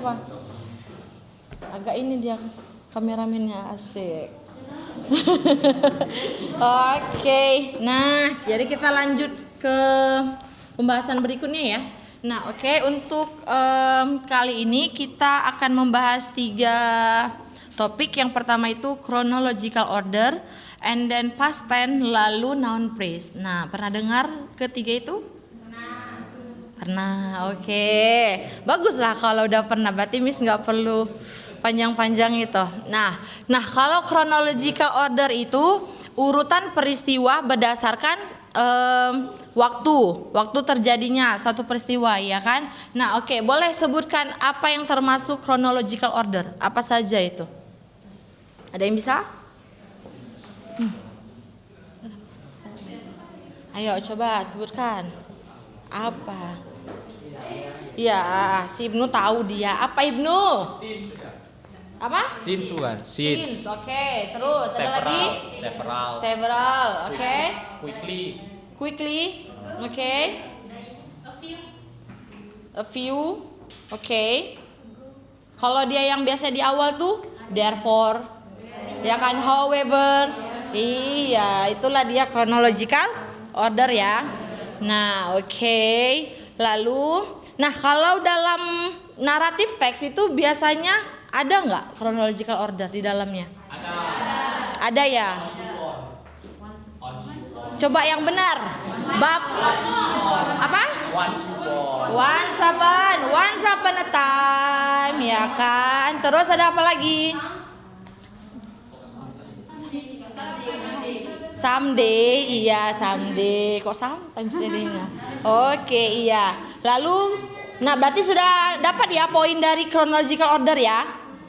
apa? Agak ini dia kameramennya asik. Oke. Nah, jadi kita lanjut ke pembahasan berikutnya ya. Nah, oke, untuk kali ini kita akan membahas 3 topik. Yang pertama itu chronological order, and then past tense, lalu noun phrase. Nah, pernah dengar ketiga itu? Pernah. Oke. Baguslah kalau udah pernah. Berarti Miss nggak perlu panjang-panjang itu. Nah, kalau chronological order itu urutan peristiwa berdasarkan waktu terjadinya satu peristiwa, ya kan? Nah, oke, boleh sebutkan apa yang termasuk chronological order? Apa saja itu? Ada yang bisa? Ayo coba sebutkan. Apa? Ya, si Ibnu tahu dia. Apa Ibnu? Apa? Since bukan? Since. Oke, terus ada lagi? Several. Oke. Quickly. Oke. A few. Oke. Kalau dia yang biasa di awal tuh therefore. Ya kan, however. Iya, itulah dia chronological order ya. Nah, oke. Lalu, kalau dalam naratif teks itu biasanya ada nggak chronological order di dalamnya? Ada ya. Coba yang benar. Bab apa? Once upon a time, ya kan. Terus ada apa lagi? Someday, iya someday. Kok sometimes jadinya? Oke, iya. Lalu, berarti sudah dapat ya poin dari chronological order ya.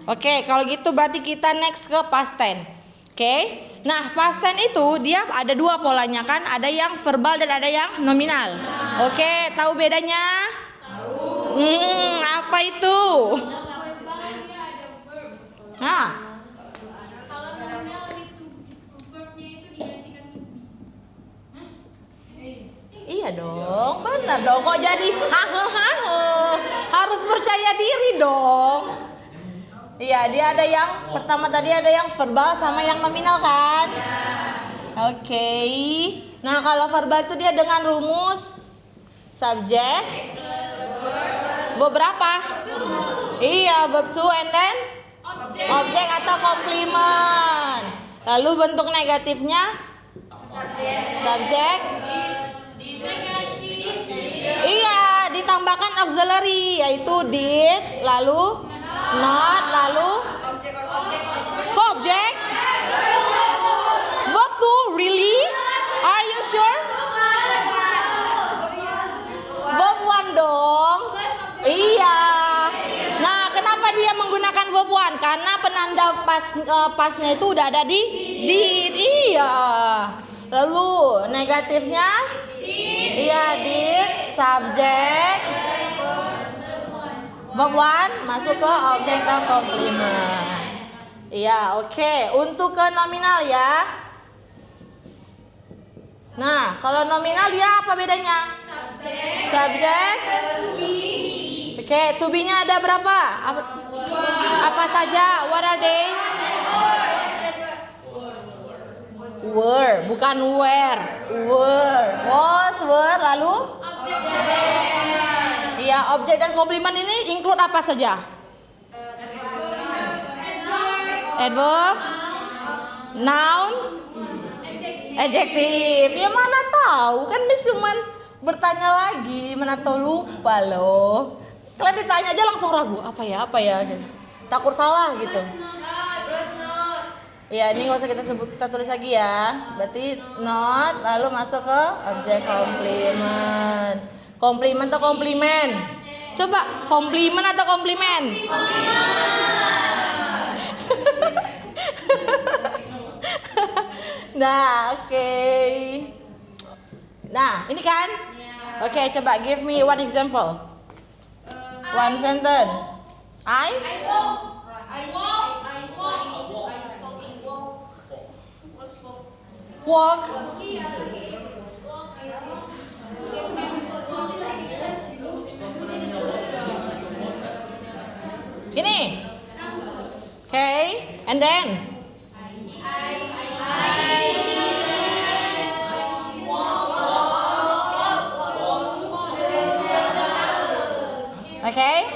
Oke, kalau gitu berarti kita next ke past tense. Oke. Nah, past tense itu dia ada 2 polanya kan? Ada yang verbal dan ada yang nominal. Oke, tahu bedanya? Tahu. Apa itu? Nah. Iya dong, benar dong. Kok jadi harus percaya diri dong. Iya, dia ada yang pertama tadi ada yang verbal sama yang nominal kan? Oke. Nah, kalau verbal itu dia dengan rumus subjek beberapa? Iya, verb to and then objek atau komplement. Lalu bentuk negatifnya subjek. Iya, ditambahkan auxiliary yaitu did, lalu not, lalu objek. Verb to, really? Are you sure? Verb 1 dong. Iya. Nah, kenapa dia menggunakan verb 1? Karena penanda pasnya itu udah ada di did. Iya. Lalu negatifnya? Iya, did, subjek, verb 1 masuk ke objek atau komplement. Iya, oke. Untuk ke nominal ya. Nah, kalau nominal dia apa bedanya? Subjek. Oke, to be-nya ada berapa? Apa saja? What are they? Were, bukan where. Were. Was, were, lalu? Iya, objek dan komplement ini include apa saja? Adverb, noun, adjective. Ya mana tahu, kan Miss cuman bertanya lagi, mana tahu lupa loh. Kalian ditanya aja langsung ragu, apa ya, takut salah gitu. Ya, ini nggak usah kita tulis lagi ya. Berarti not, lalu masuk ke objek komplement. Komplement atau komplimen? Coba, komplimen atau komplimen? Nah, oke. Nah, ini kan? Oke, coba give me one example. One sentence. Walk. Ini. Okay, and then. Okay.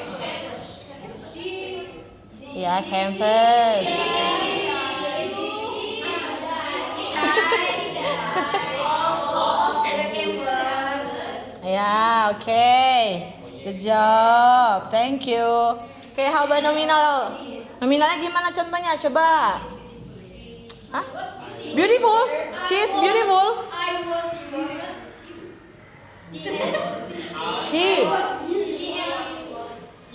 Ya, campus. Ya, okay. Good job. Thank you. Okay, how about nominal? Nominalnya gimana contohnya? Coba. Hah? Beautiful. She is beautiful.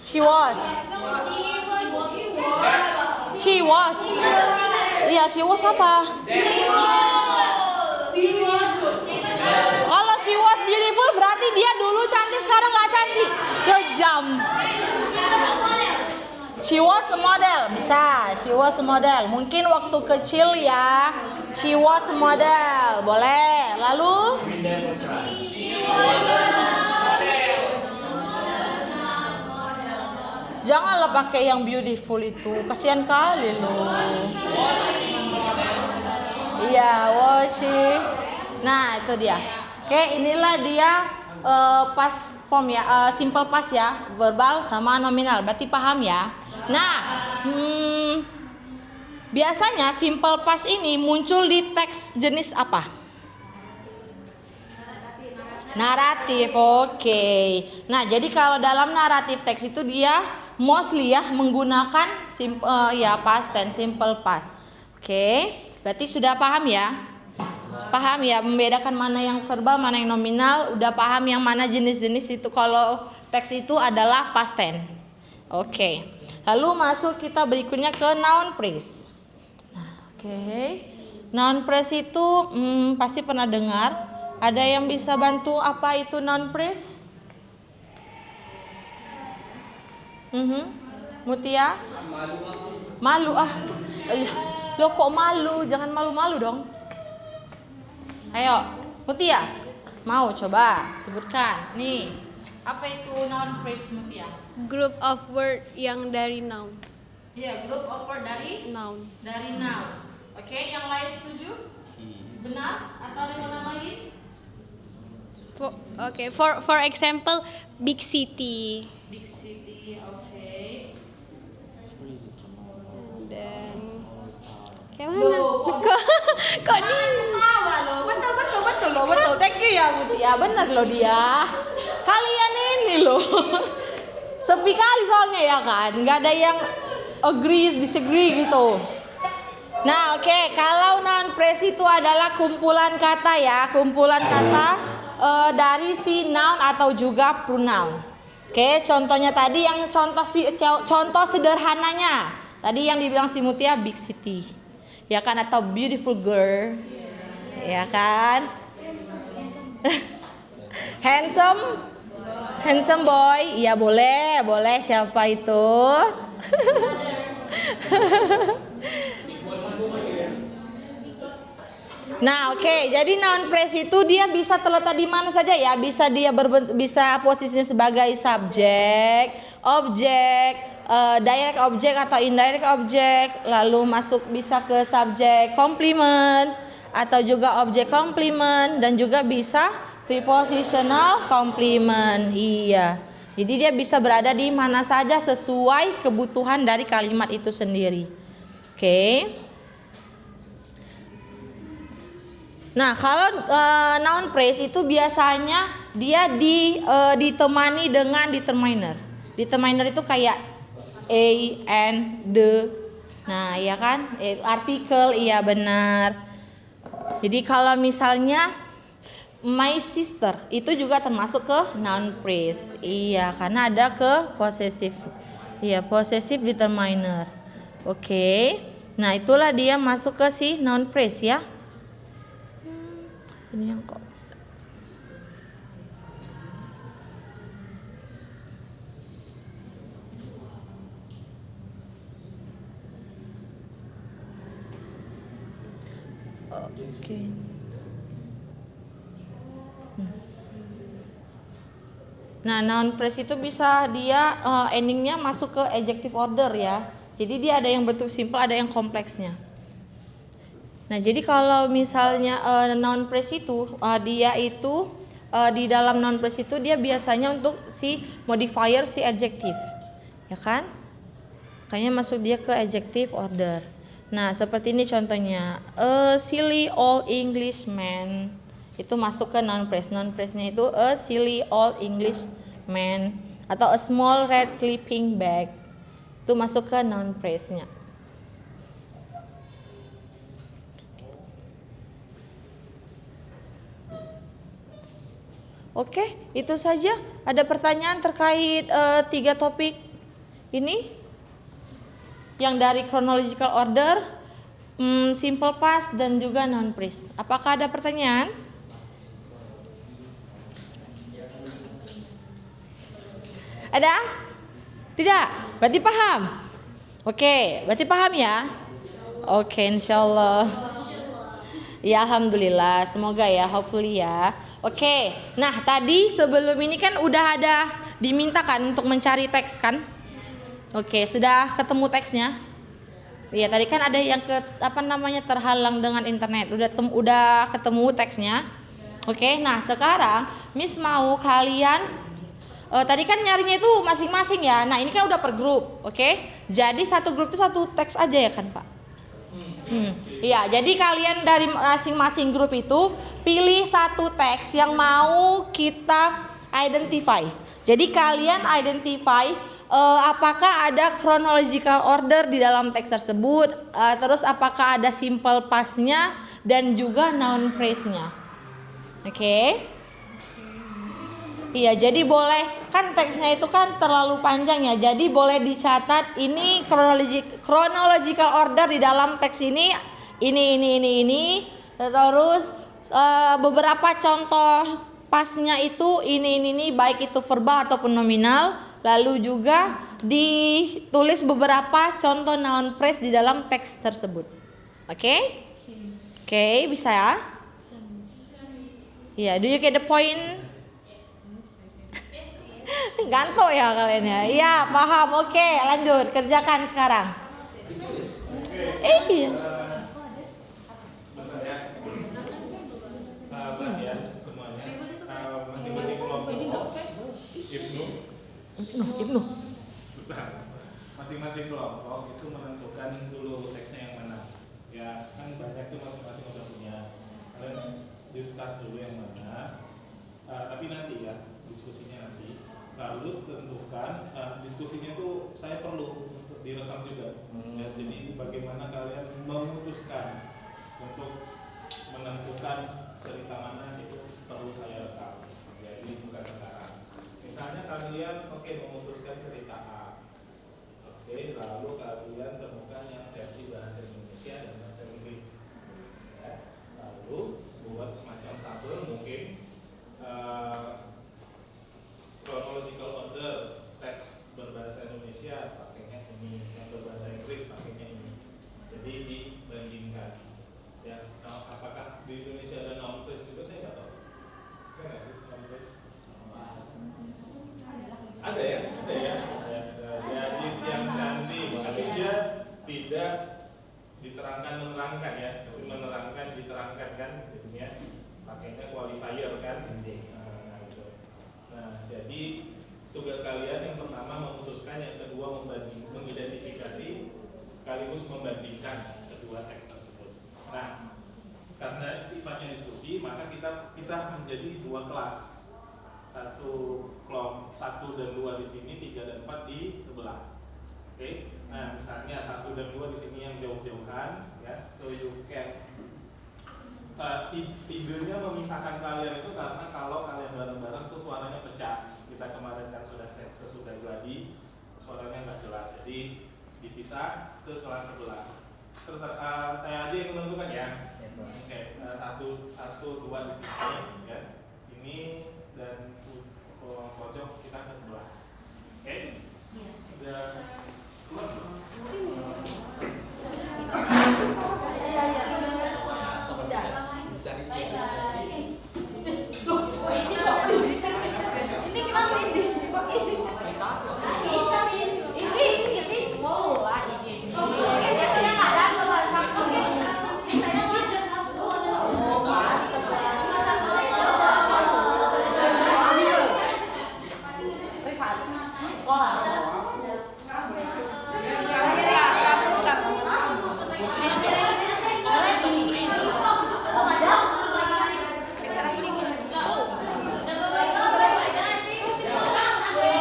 She was. She was. Iya, she was apa? Kalau she was beautiful berarti dia dulu cantik, sekarang nggak cantik. Kejam. She was a model, bisa. She was a model. Mungkin waktu kecil ya. She was a model, boleh. Lalu? Janganlah pakai yang beautiful itu, kasihan kali loh. Iya, was she. Nah, itu dia. Oke, inilah dia past form ya, simple past ya, verbal sama nominal. Berarti paham ya? Nah, biasanya simple past ini muncul di teks jenis apa? Naratif, oke. Nah, jadi kalau dalam naratif teks itu dia mostly ya menggunakan past tense, simple past. Oke, berarti sudah paham ya? Paham ya membedakan mana yang verbal, mana yang nominal. Udah paham yang mana jenis-jenis itu kalau teks itu adalah past tense. Oke. Lalu masuk kita berikutnya ke noun phrase. Nah, oke. Noun phrase itu pasti pernah dengar. Ada yang bisa bantu apa itu noun phrase? Mutia? Malu ah. Lo kok malu? Jangan malu-malu dong. Ayo, Mutia. Mau coba sebutkan. Nih, apa itu noun phrase Mutia? Group of word yang dari noun. Iya, group of word dari Noun. Dari noun. Oke, yang lain setuju? Benar? Atau ada yang nambahin? For example, big city. Big city, oke. Dan kayak mana? Kok Jangan ketawa loh. Betul loh, betul. Thank you ya Mutia. Benar loh dia. Kalian ini loh. Sepi kali soalnya ya kan. Nggak ada yang agree, disagree gitu. Nah, oke. Kalau noun phrase itu adalah kumpulan kata ya. Kumpulan kata dari si noun atau juga pronoun. Oke, contohnya tadi yang contoh sederhananya. Tadi yang dibilang si Mutia big city. Ya kan, atau beautiful girl. Ya kan? Handsome boy. Ya boleh siapa itu? Nah, oke. Jadi noun phrase itu dia bisa terletak di mana saja ya. Bisa posisinya sebagai subjek, objek, direct object atau indirect object, lalu masuk bisa ke subjek complement atau juga objek complement dan juga bisa prepositional complement. Iya. Jadi dia bisa berada di mana saja sesuai kebutuhan dari kalimat itu sendiri. Oke. Nah, kalau noun phrase itu biasanya dia ditemani dengan determiner. Determiner itu kayak a, and, the. Nah, iya kan? Artikel, iya benar. Jadi kalau misalnya my sister itu juga termasuk ke noun phrase. Iya, karena ada ke possessive. Iya, possessive determiner. Oke. Nah, itulah dia masuk ke si noun phrase ya. Ini yang kok. Oke. Nah, noun phrase itu bisa dia endingnya masuk ke adjective order ya. Jadi dia ada yang bentuk simple, ada yang kompleksnya. Nah, jadi kalau misalnya noun phrase itu dia itu di dalam noun phrase itu dia biasanya untuk si modifier si adjective. Ya kan? Kayaknya masuk dia ke adjective order. Nah, seperti ini contohnya. A silly old Englishman. Itu masuk ke noun phrase. Noun phrase-nya itu a silly old Englishman atau a small red sleeping bag. Itu masuk ke noun phrase-nya. Oke, itu saja. Ada pertanyaan terkait 3 topik ini? Yang dari chronological order, simple past dan juga noun phrase. Apakah ada pertanyaan? Ada? Tidak? Berarti paham? Oke, berarti paham ya? Oke, insyaallah. Ya, alhamdulillah. Semoga ya, hopefully ya. Oke, nah tadi sebelum ini kan udah ada dimintakan untuk mencari teks kan? Oke, sudah ketemu teksnya? Iya, tadi kan ada yang terhalang dengan internet. Udah ketemu teksnya. Oke, nah sekarang Miss mau kalian tadi kan nyarinya itu masing-masing ya. Nah, ini kan udah per grup, oke? Jadi satu grup itu satu teks aja ya kan, Pak? Iya, jadi kalian dari masing-masing grup itu pilih satu teks yang mau kita identify. Jadi kalian identify apakah ada chronological order di dalam teks tersebut, terus apakah ada simple past-nya dan juga noun phrase-nya. Oke? Iya, jadi boleh kan teksnya itu kan terlalu panjang ya. Jadi boleh dicatat ini chronological order di dalam teks ini. Terus beberapa contoh pasnya itu ini baik itu verbal ataupun nominal. Lalu juga ditulis beberapa contoh noun phrase di dalam teks tersebut. Oke? Oke, bisa ya? Iya, do you get the point? Gantung ya kalian ya. Iya, paham. Oke, lanjut kerjakan sekarang. Iya. Masing-masing kelompok Ibnu. Masing-masing kelompok itu menentukan dulu teksnya yang mana. Ya, kan banyak tuh masing-masing udah punya. Kalian discuss dulu yang mana. Tapi nanti ya, diskusinya nanti. Lalu tentukan diskusinya tuh saya perlu untuk direkam juga. Ya, jadi bagaimana kalian memutuskan untuk menentukan cerita mana itu perlu saya rekam. Jadi bukan sekarang. Misalnya kalian memutuskan cerita A. Lalu kalian temukan yang versi bahasa Indonesia dan bahasa Inggris. Ya, lalu buat semacam tabel mungkin chronological order teks berbahasa Indonesia pakainya ini, yang berbahasa Inggris pakainya ini. Jadi dibandingkan. Ya, apakah di Indonesia ada noun phrase juga saya nggak tahu. Ada noun phrase? Ada ya. Ya, yang cantik, tapi dia tidak menerangkan ya, tapi diterangkan kan, jadinya pakainya qualifier kan. Nah, jadi tugas kalian yang pertama memutuskan, yang kedua mengidentifikasi sekaligus membandingkan kedua teks tersebut. Nah, karena sifatnya diskusi, maka kita pisah menjadi 2 kelas. 1 dan 2 di sini, 3 dan 4 di sebelah. Oke. Nah, misalnya 1 dan 2 di sini yang jauh-jauhan ya. So you can idenya memisahkan kalian itu karena kalau kalian bareng-bareng tuh suaranya pecah. Kita kemarin kan sudah jadi suaranya nggak jelas, jadi dipisah ke kelas sebelah. Terus saya aja yang menentukan ya. Oke, 1, 2 di sini ya. Ini dan pojok kita ke sebelah. Oke? Sudah keluar belum? Ini kenapa ini? sekolah.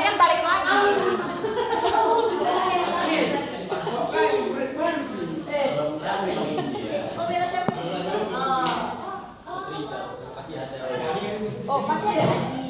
Kan balik lagi. Oh, masih ada lagi.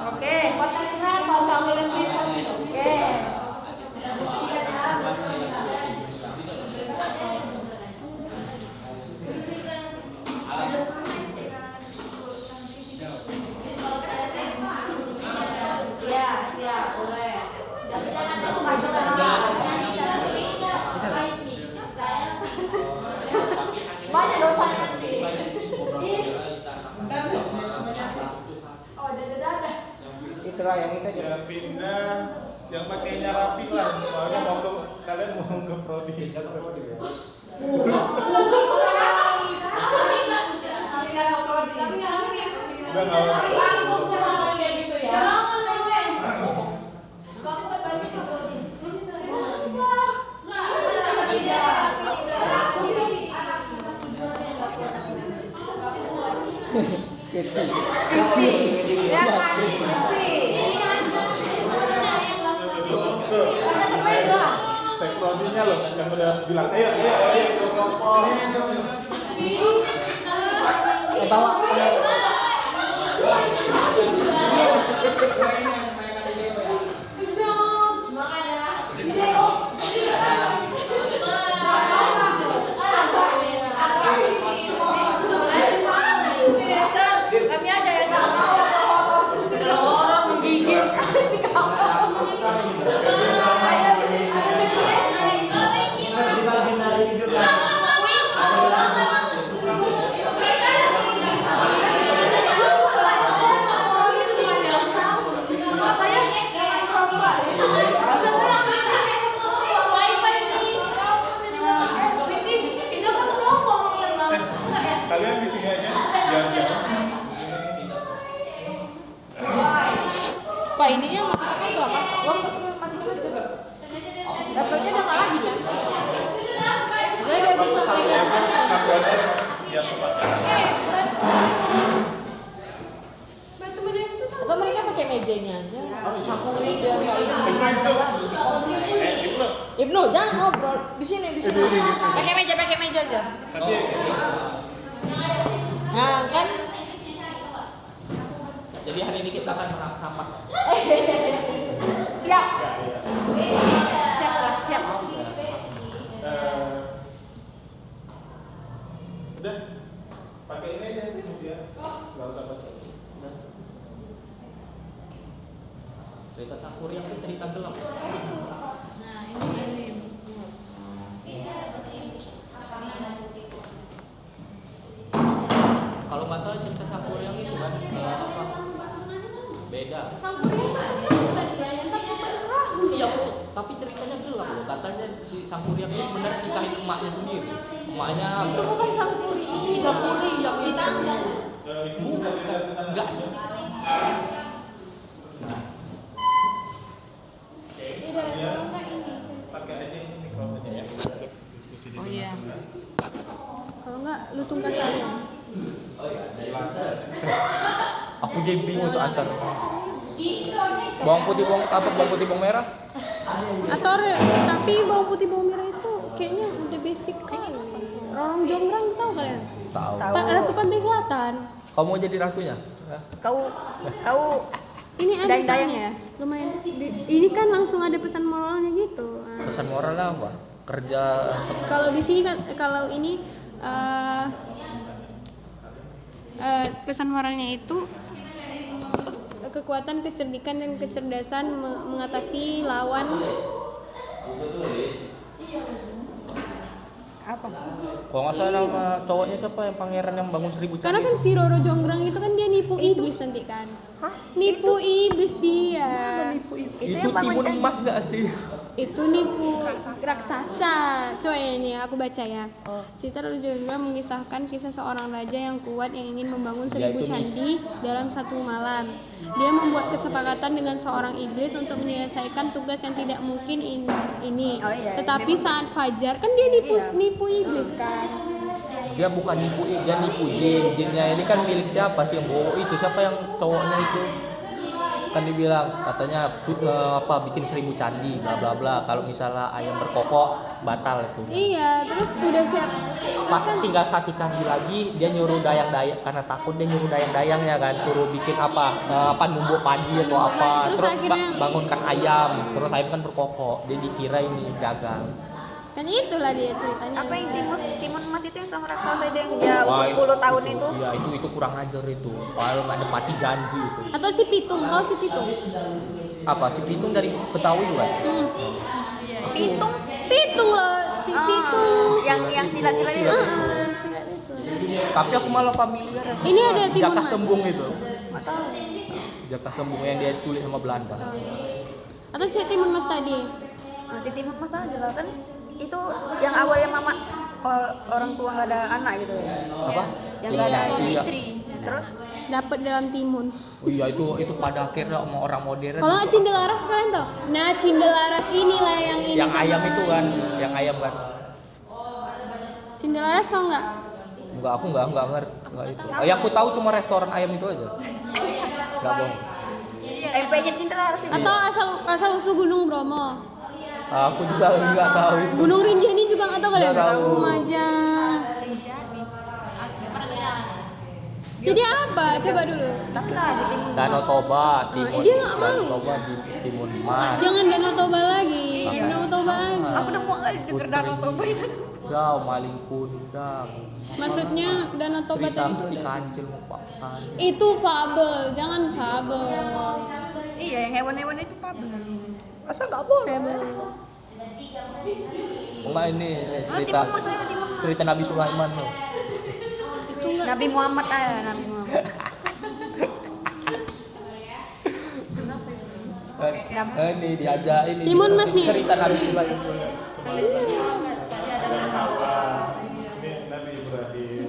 Oke, kotak berat mau kamu lihat. Oke. Iya, siap, boleh. Jangan aku maju banyak dosa nanti. Oh, dadah. Itulah yang itu aja. Ya pindah, yang pakainya rapi lah. Soalnya mau ke kalian mau ke prodi. Udah nggak apa-apa. Gitu ya. Skripsi. Ya kan, skripsi. Ada siapa yang salah? Saya prodinya loh yang udah bilang ayo kelompok. Bawa. Kami aja ya sama. Orang menggigit. Kalian di sini aja, jangan-jangan. Pak, ininya matikan tuh, Mas. Los matikan aja. Laptopnya udah nggak lagi kan? Saya biar bisa lihat. Sampai aja yang kepake. Atau mereka pakai meja ini aja. Biar nggak ini. Ibnu, jangan ngobrol di sini. Pakai meja aja. Tapi Nah, kan Jadi hari ini kita akan menang sampah. siap. Siap. udah pakai ini aja kemudian nggak usah pakai. Cerita Sakuri yang cerita gelap. Nah, ini. Kalau nggak salah cerita Sakuri yang itu kan apa? Beda. Iya betul. Tapi ceritanya gelap loh. Katanya si Sakuri yang itu benar nikahin emaknya sendiri. Emaknya Itu bukan Sakuri. si Sakuri yang itu. Ibu bisa ke sana. Enggak. Tidak, kalau enggak ini. Pakai aja ini mikrofonnya ya. Diskusi di Oh iya. Kalau enggak lu tunggu sana. Aku jadi bingung tuh antar bawang putih bawang merah. Atau tapi bawang putih bawang merah itu kayaknya udah basic kali. Orang Jonggrang tahu kalian? Tahu. Ratu Pantai Selatan. Kamu mau jadi ratunya? Kau Ini ada Dayang-dayang soalnya. ya? Lumayan. Ini kan langsung ada pesan moralnya gitu. Pesan moralnya apa? kerja Kalau di sini kan kalau ini pesan moralnya itu kekuatan, kecerdikan dan kecerdasan mengatasi lawan. Apa? Kalau nggak salah nama cowoknya siapa yang pangeran yang bangun 1000 Karena candi? kan si Roro Jonggrang itu kan dia nipu iblis nanti kan. Nipu iblis dia. Itu yang bangun timun candi. emas gak sih? Itu nipu raksasa. Coba ini aku baca ya. Cerita Roro Jonggrang mengisahkan kisah seorang raja yang kuat yang ingin membangun 1000 itu nih. candi dalam satu malam. Dia membuat kesepakatan dengan seorang iblis untuk menyelesaikan tugas yang tidak mungkin ini. Oh iya, Tetapi memang. saat fajar kan dia nipu iblis kan. Dia bukan nipu, dia nipu jin. Jinnya ini kan milik siapa sih yang bawa itu? Siapa yang cowoknya itu? Kan dibilang katanya bikin 1000 candi bla bla bla. Kalau misalnya ayam berkokok batal itu. Iya, terus udah siap. Pas Terus kan tinggal 1 candi lagi dia nyuruh dayang-dayang, karena takut dia nyuruh dayang-dayangnya kan, suruh bikin numbuk padi atau Numbuk apa, padi, terus terus akhirnya- bangunkan ayam, terus ayam kan berkokok, dia dikira ini dagang. kan itulah dia ceritanya. Apa yang timun emas itu yang sama raksasa itu yang dia Wah, umur 10 tahun itu? Iya, itu kurang ajar itu. Kalau nggak nepati janji itu. Atau si Pitung, kau si Pitung. Apa si Pitung dari Betawi bukan? Pitung. Pitung loh, si Pitung. Yang silat-silat itu. Silat. Silat itu. Tapi aku malah familiar yang Ini sama ada timun Jaka mas. Sembung itu. Nggak tahu. Jaka Sembung yang dia culik sama Belanda. Atau si Timun Mas tadi. Nah, si timun emas aja lah kan. Itu yang awalnya mama orang tua nggak ada anak gitu ya. Apa? Yang nggak ada Iya. Terus Dapat dalam timun. Oh iya, itu pada akhirnya sama orang modern. Kalau nggak Cindelaras kalian tau? Nah Cindelaras inilah yang ini yang sama ayam itu kan, ini. yang ayam kan. Cindelaras kau nggak? Enggak, aku enggak ngerti enggak itu. Yang aku tahu cuma restoran ayam itu aja. Enggak bohong. MP-nya Cinderella sih. Atau asal usul Gunung Bromo. Aku juga enggak tahu itu. Gunung Rinjani juga nggak tahu kalian? Nggak tahu. Aja. Jadi apa? Coba dulu. Tapi tadi timun Danau Toba, Timun, dia nggak mau. Danau Toba di Timun Mas. Jangan Danau Toba lagi. Danau Toba aja. aku udah mau kali denger Danau Toba itu. Jauh maling kundang. Maksudnya Danau Toba Cerita tadi si itu. kancil merupakan. Itu fabel, jangan fabel. Iya, yang hewan-hewan itu pabel. Asal enggak boleh. Fabel. Enggak ini cerita Timun Mas, ayo, Timun Mas. cerita Nabi Sulaiman loh. Itu enggak. Nabi Muhammad aja, Nabi Muhammad. Ini diajak ini. Timun Mas nih. Cerita Nabi Sulaiman. Nabi Ibrahim.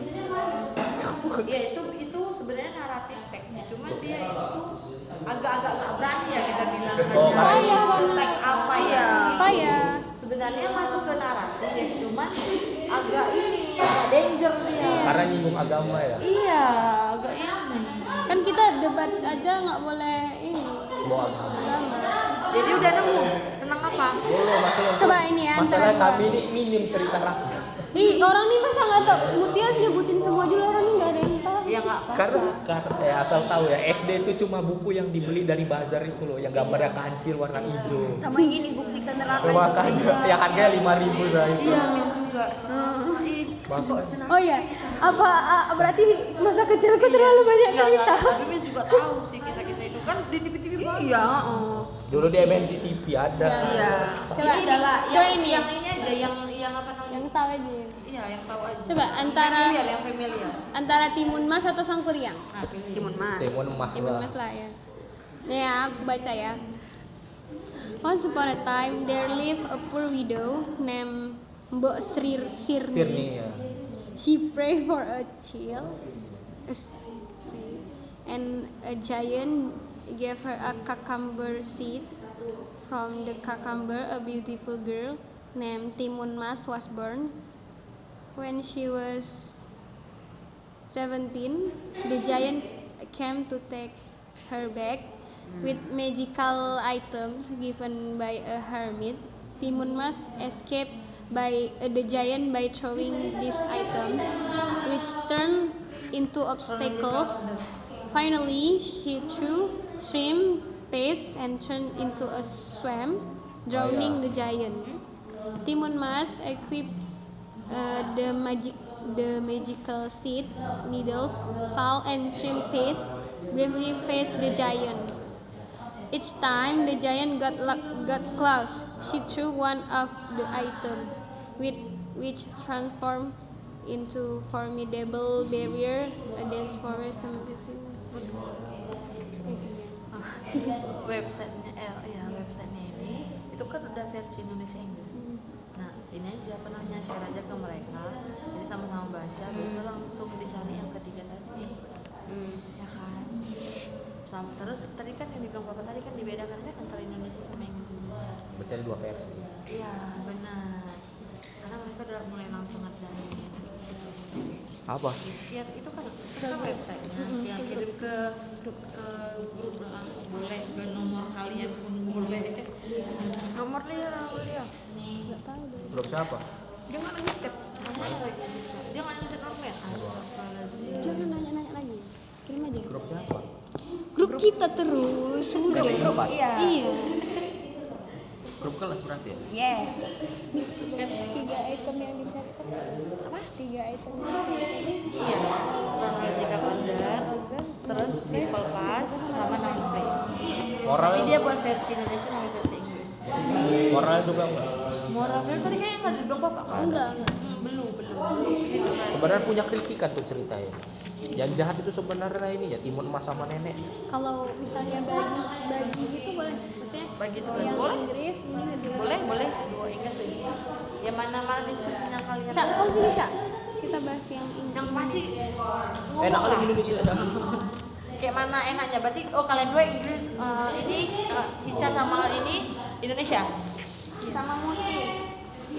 Ya itu sebenarnya naratif teksnya, cuma dia itu agak-agak nggak berani ya kita bilang Oh, karena iya, teks apa ya. Apa ya? Sebenarnya masuk ke naratif, cuman agak ini agak danger dia. Karena nyinggung agama ya. Iya, agak ini. Kan kita debat aja nggak boleh ini. Bawa Agama. Jadi udah nemu tentang apa? Belum masalah. Coba ini ya, Masalah antara kami ini minim cerita rakyat. Ih, orang nih masa nggak tahu? Mutia nyebutin semua dulu, orang nih nggak ada yang tahu. Ya nggak apa. Karena asal tahu ya, SD itu cuma buku yang dibeli dari bazar itu loh, yang gambarnya kancil warna hijau. Sama ini buku siksa neraka. Makanya yang harganya 5.000 lah itu. Iya, Miss juga. Oh ya, apa berarti masa kecilku terlalu banyak cerita? Tapi Miss juga tahu sih kisah-kisah itu kan di TV-TV banget. Iya, Dulu di MNC TV ada. Iya. Coba, Ini adalah coba ini, yang ini aja yang apa namanya? yang tahu aja. Iya, yang tahu aja. Coba yang familiar. antara Timun Mas atau Sangkuriang? Nah, pilih. Timun Mas. Timun Mas Timun lah. Mas lah ya. Nih ya, aku baca ya. Once upon a time, there lived a poor widow named Mbok Sirni. Sirni ya. She prayed for a child, and a giant gave her a cucumber seed. From the cucumber, a beautiful girl named Timun Mas was born. When she was 17, the giant came to take her back with magical items given by a hermit. Timun Mas escaped by the giant by throwing these items, which turned into obstacles. Finally, she threw shrimp paste and turned into a swamp, drowning the giant. Timun Mas equipped the magical seed, needles, salt, and shrimp paste, bravely faced the giant. Each time the giant got close, she threw one of the items, which transformed into formidable barrier, a dense forest websitenya ini itu kan udah versi Indonesia Inggris. Nah ini aja penanya share aja ke mereka, jadi sama-sama baca, bisa langsung dicari yang ketiga tadi, ya kan. Terus tadi kan yang dibilang Bapak tadi kan dibedakan kan antara Indonesia sama Inggris. Berarti ada 2 versi. Iya benar, karena mereka udah mulai langsung ngerjain. Apa? Ya itu kan websitenya yang kirim ke grup boleh ke nomor kalian pun boleh. Nomor dia Nggak tahu deh. Grup siapa? Dia nggak nge-save. dia nggak nyusun nomor ya. Jangan nanya-nanya lagi. Kirim aja. Grup siapa? Grup kita terus. Udah. Grup apa? Iya. Iya. Grup kelas berarti ya? Yes. 3 item yang dicari kan? Apa? 3 item yang dicari. Iya, chronological order, terus simple past sama noun phrase. Moral, Tapi dia buat versi Indonesia sama versi Inggris. moral juga enggak? Moralnya tadi kayaknya nggak dibilang Bapak kan? Enggak. Belum. Sebenarnya punya kritikan tuh ceritanya. Yang jahat itu sebenarnya ini ya Timun Mas sama nenek. Kalau misalnya bagi gitu boleh. Maksudnya Bagi itu yang boleh? Inggris ini ngedua. Boleh. Dua Inggris lagi. Yang mana diskusinya kalian? Cak, kau sini Cak. Kita bahas yang Inggris. Yang pasti Enak kali Indonesia. kayak mana enaknya? Berarti kalian dua Inggris, ini Ica sama ini Indonesia. Sama Muti.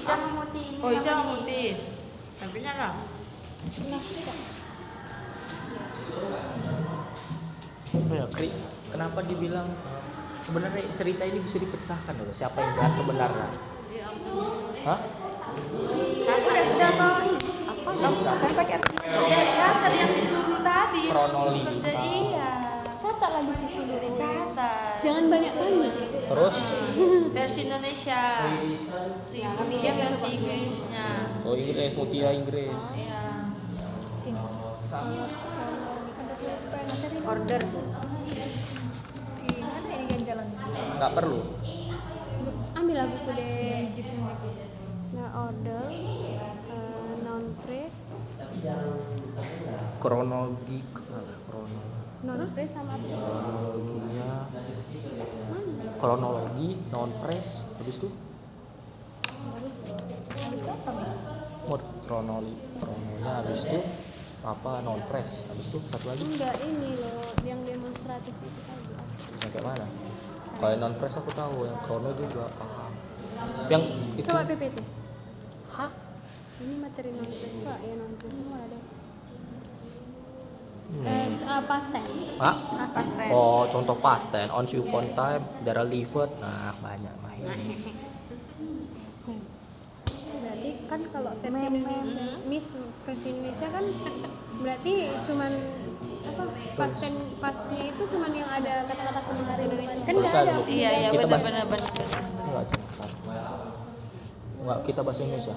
Sama Muti ini. Oh Ica sama sama ini. Muti. Tapi lah. Kenapa dibilang sebenarnya cerita ini bisa dipecahkan loh, siapa yang jahat sebenarnya? Hah? Udah tahu ini. Apa? Kan pakai Ya catat yang disuruh tadi. Kronologi. Iya. Catatlah di situ dulu. Catat. Jangan banyak tanya. Terus Versi Indonesia. Si Mutia versi Inggrisnya. oh Inggris, Mutia Inggris. Iya. Sini. order. Mana ini ganjalan? Nggak perlu. Ambillah buku deh. Nah, order, noun phrase, Kronologi, noun phrase sama apa sih? kronologi, noun phrase, habis itu kronologinya, habis itu apa noun phrase, habis itu satu lagi. Enggak, ini loh yang demonstratif itu tadi. Yang kayak mana? Kalau non phrase aku tahu, yang krono juga paham. Yang itu Coba PPT. hah? Ini materi non phrase Pak, ya non phrase semua ada. Past tense. Hah? Past tense. Oh, contoh past tense, on you upon time, there livet. Nah, banyak mah ini. Berarti kan kalau versi Indonesia, versi Indonesia kan berarti cuman apa? Pastnya itu cuman yang ada kata-kata bahasa Indonesia. Kan enggak Bisa ada. dulu. Iya Kita bahas- benar. Enggak, cepat. Enggak, kita bahasa Indonesia.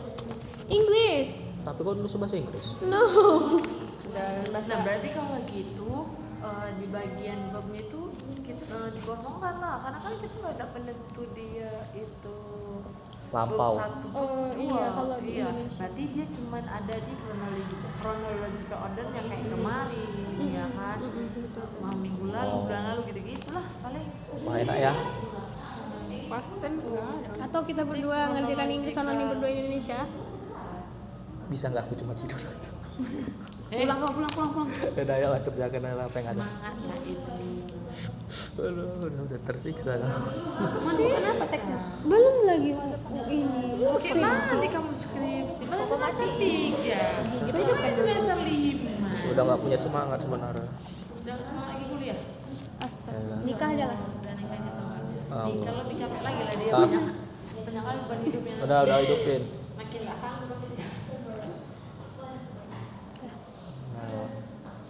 English. Tapi kok dulu bahasa Inggris? No. Nah berarti kalau gitu di bagian verbnya itu kita dikosongkan lah, karena kan kita nggak ada penentu dia itu Lampau. verb 1, Oh, 2. iya, kalau di Iya, Indonesia. berarti dia cuman ada di chronological order yang kayak kemarin, ya kan? Betul. Minggu lalu, bulan lalu gitu-gitu lah paling. Wah, enak ya. Past tense enggak ada. Atau kita berdua ngerjakan Inggris sama nih berdua Indonesia. Bisa nggak aku cuma tidur aja? Pulang. Udah ya lah, kerjakan apa yang ada. Semangat lah itu. Aduh, udah tersiksa lah. Kenapa teksnya? Belum lagi ini Gimana skripsi. nih kamu skripsi? Masih semester 3. Itu kan Semester 5. Udah nggak punya semangat sebenarnya. Udah semua lagi kuliah. Astaga. Nikah aja lah. Udah nikahnya teman. Allah. Kalau capek lagi lah dia Ah. banyak kali beban hidupnya. Udah hidupin. Makin gak sanggup.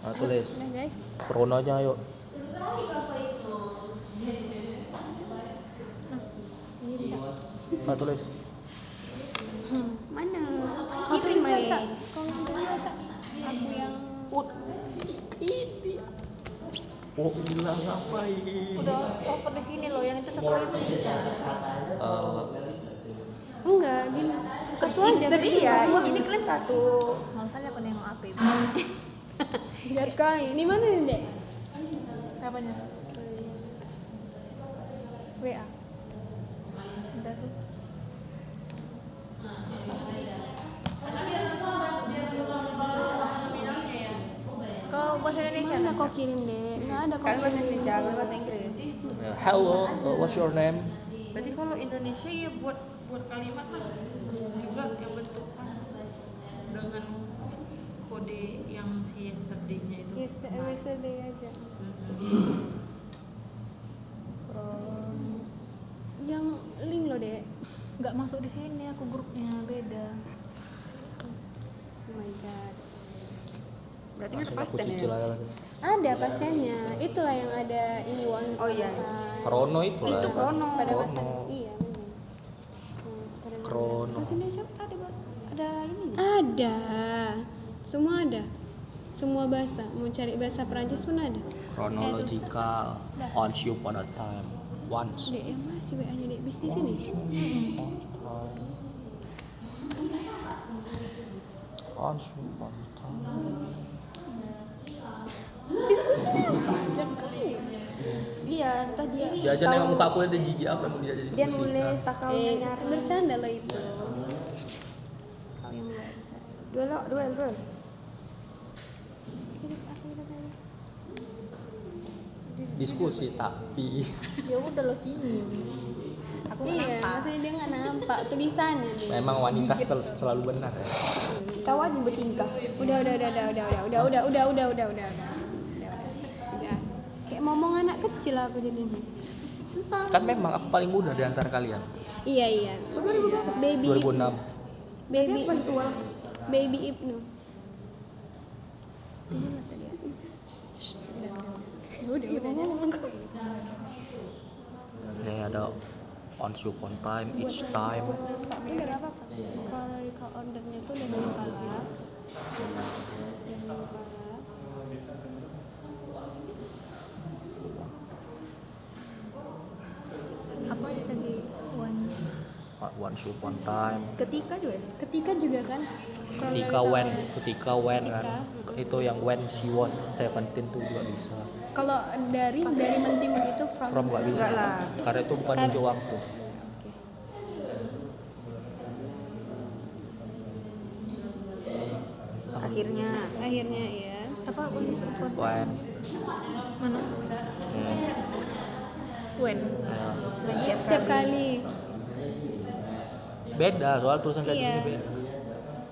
Nah, tulis. Nah guys, Krononya ayo. ini bisa. Nah, tulis. Cak. Aku yang Oh gila ngapain? Udah hotspot di sini loh, yang itu satu lagi pecah. enggak gini. Satu aja Tadi berdua. ya, ini kalian satu. Mau salah aku nengok HP. Jahat kali. Ini mana nih, Dek? Apanya? WA. Udah tuh. Kau bahasa Indonesia Mana kan? kau kirim, Dek? Enggak ada kau Kalian bahasa kirim. Indonesia, kalian bahasa Inggris. Hello, what's your name? Berarti kalau Indonesia ya buat kalimat lah juga yang bentuk pas dengan kode yang si yesterday-nya itu. Yesterday aja. Yang link lo, Dek. Nggak masuk di sini, aku grupnya beda. Oh my god. Berarti kan Langsung pas aku ya. cicil aja langsung. Ada pastinya. Itulah yang ada ini one. Oh iya. Krono itu lah. Itu Krono. Pada Krono. masa iya memang. Pada masa- Krono. Bahasa Indonesia ada ini. Ada. Semua ada. Semua bahasa. Mau cari bahasa Perancis pun ada. Chronological. Once you upon a time. Once. Dek, yang mana sih WA-nya, Dek? Bisnis ini. Once you upon a time. Diskusinya apa? Jangan kali. Iya, entah dia. Dia aja nengok muka aku ada jijik apa mau dia jadi Dia diskusi. nulis takalnya nyari. Bercanda lo itu. Kau yang baca. Duel. Diskusi tapi Ya udah lo sini. Aku nggak Iya, nampak. maksudnya dia nggak nampak tulisannya dia. memang wanita selalu benar ya. Kau aja bertingkah. Udah. Kayak ngomong anak kecil aku jadi ini. Kan memang aku paling muda di antara kalian. Iya. Baby 2006. Baby Paling tua. Baby Ibnu. Ini mas tadi ya. Udah ngomong. Ini ada once you upon time, each time. Udah gak apa-apa. Kalau di ordernya tuh udah belum kalah. Apa ya tadi? Once you upon time. Ketika juga. ya? Ketika juga kan. Ketika when kan. Itu yang when she was 17 tuh juga bisa. Kalau dari mentimun itu From gak bisa. Enggak lah. Karena itu bukan nunjuk waktu. Akhirnya. ya. Apa kondisi upon? When. Mana? When? Ya. Setiap kali. Beda soal tulisan kayak Iya. gini beda.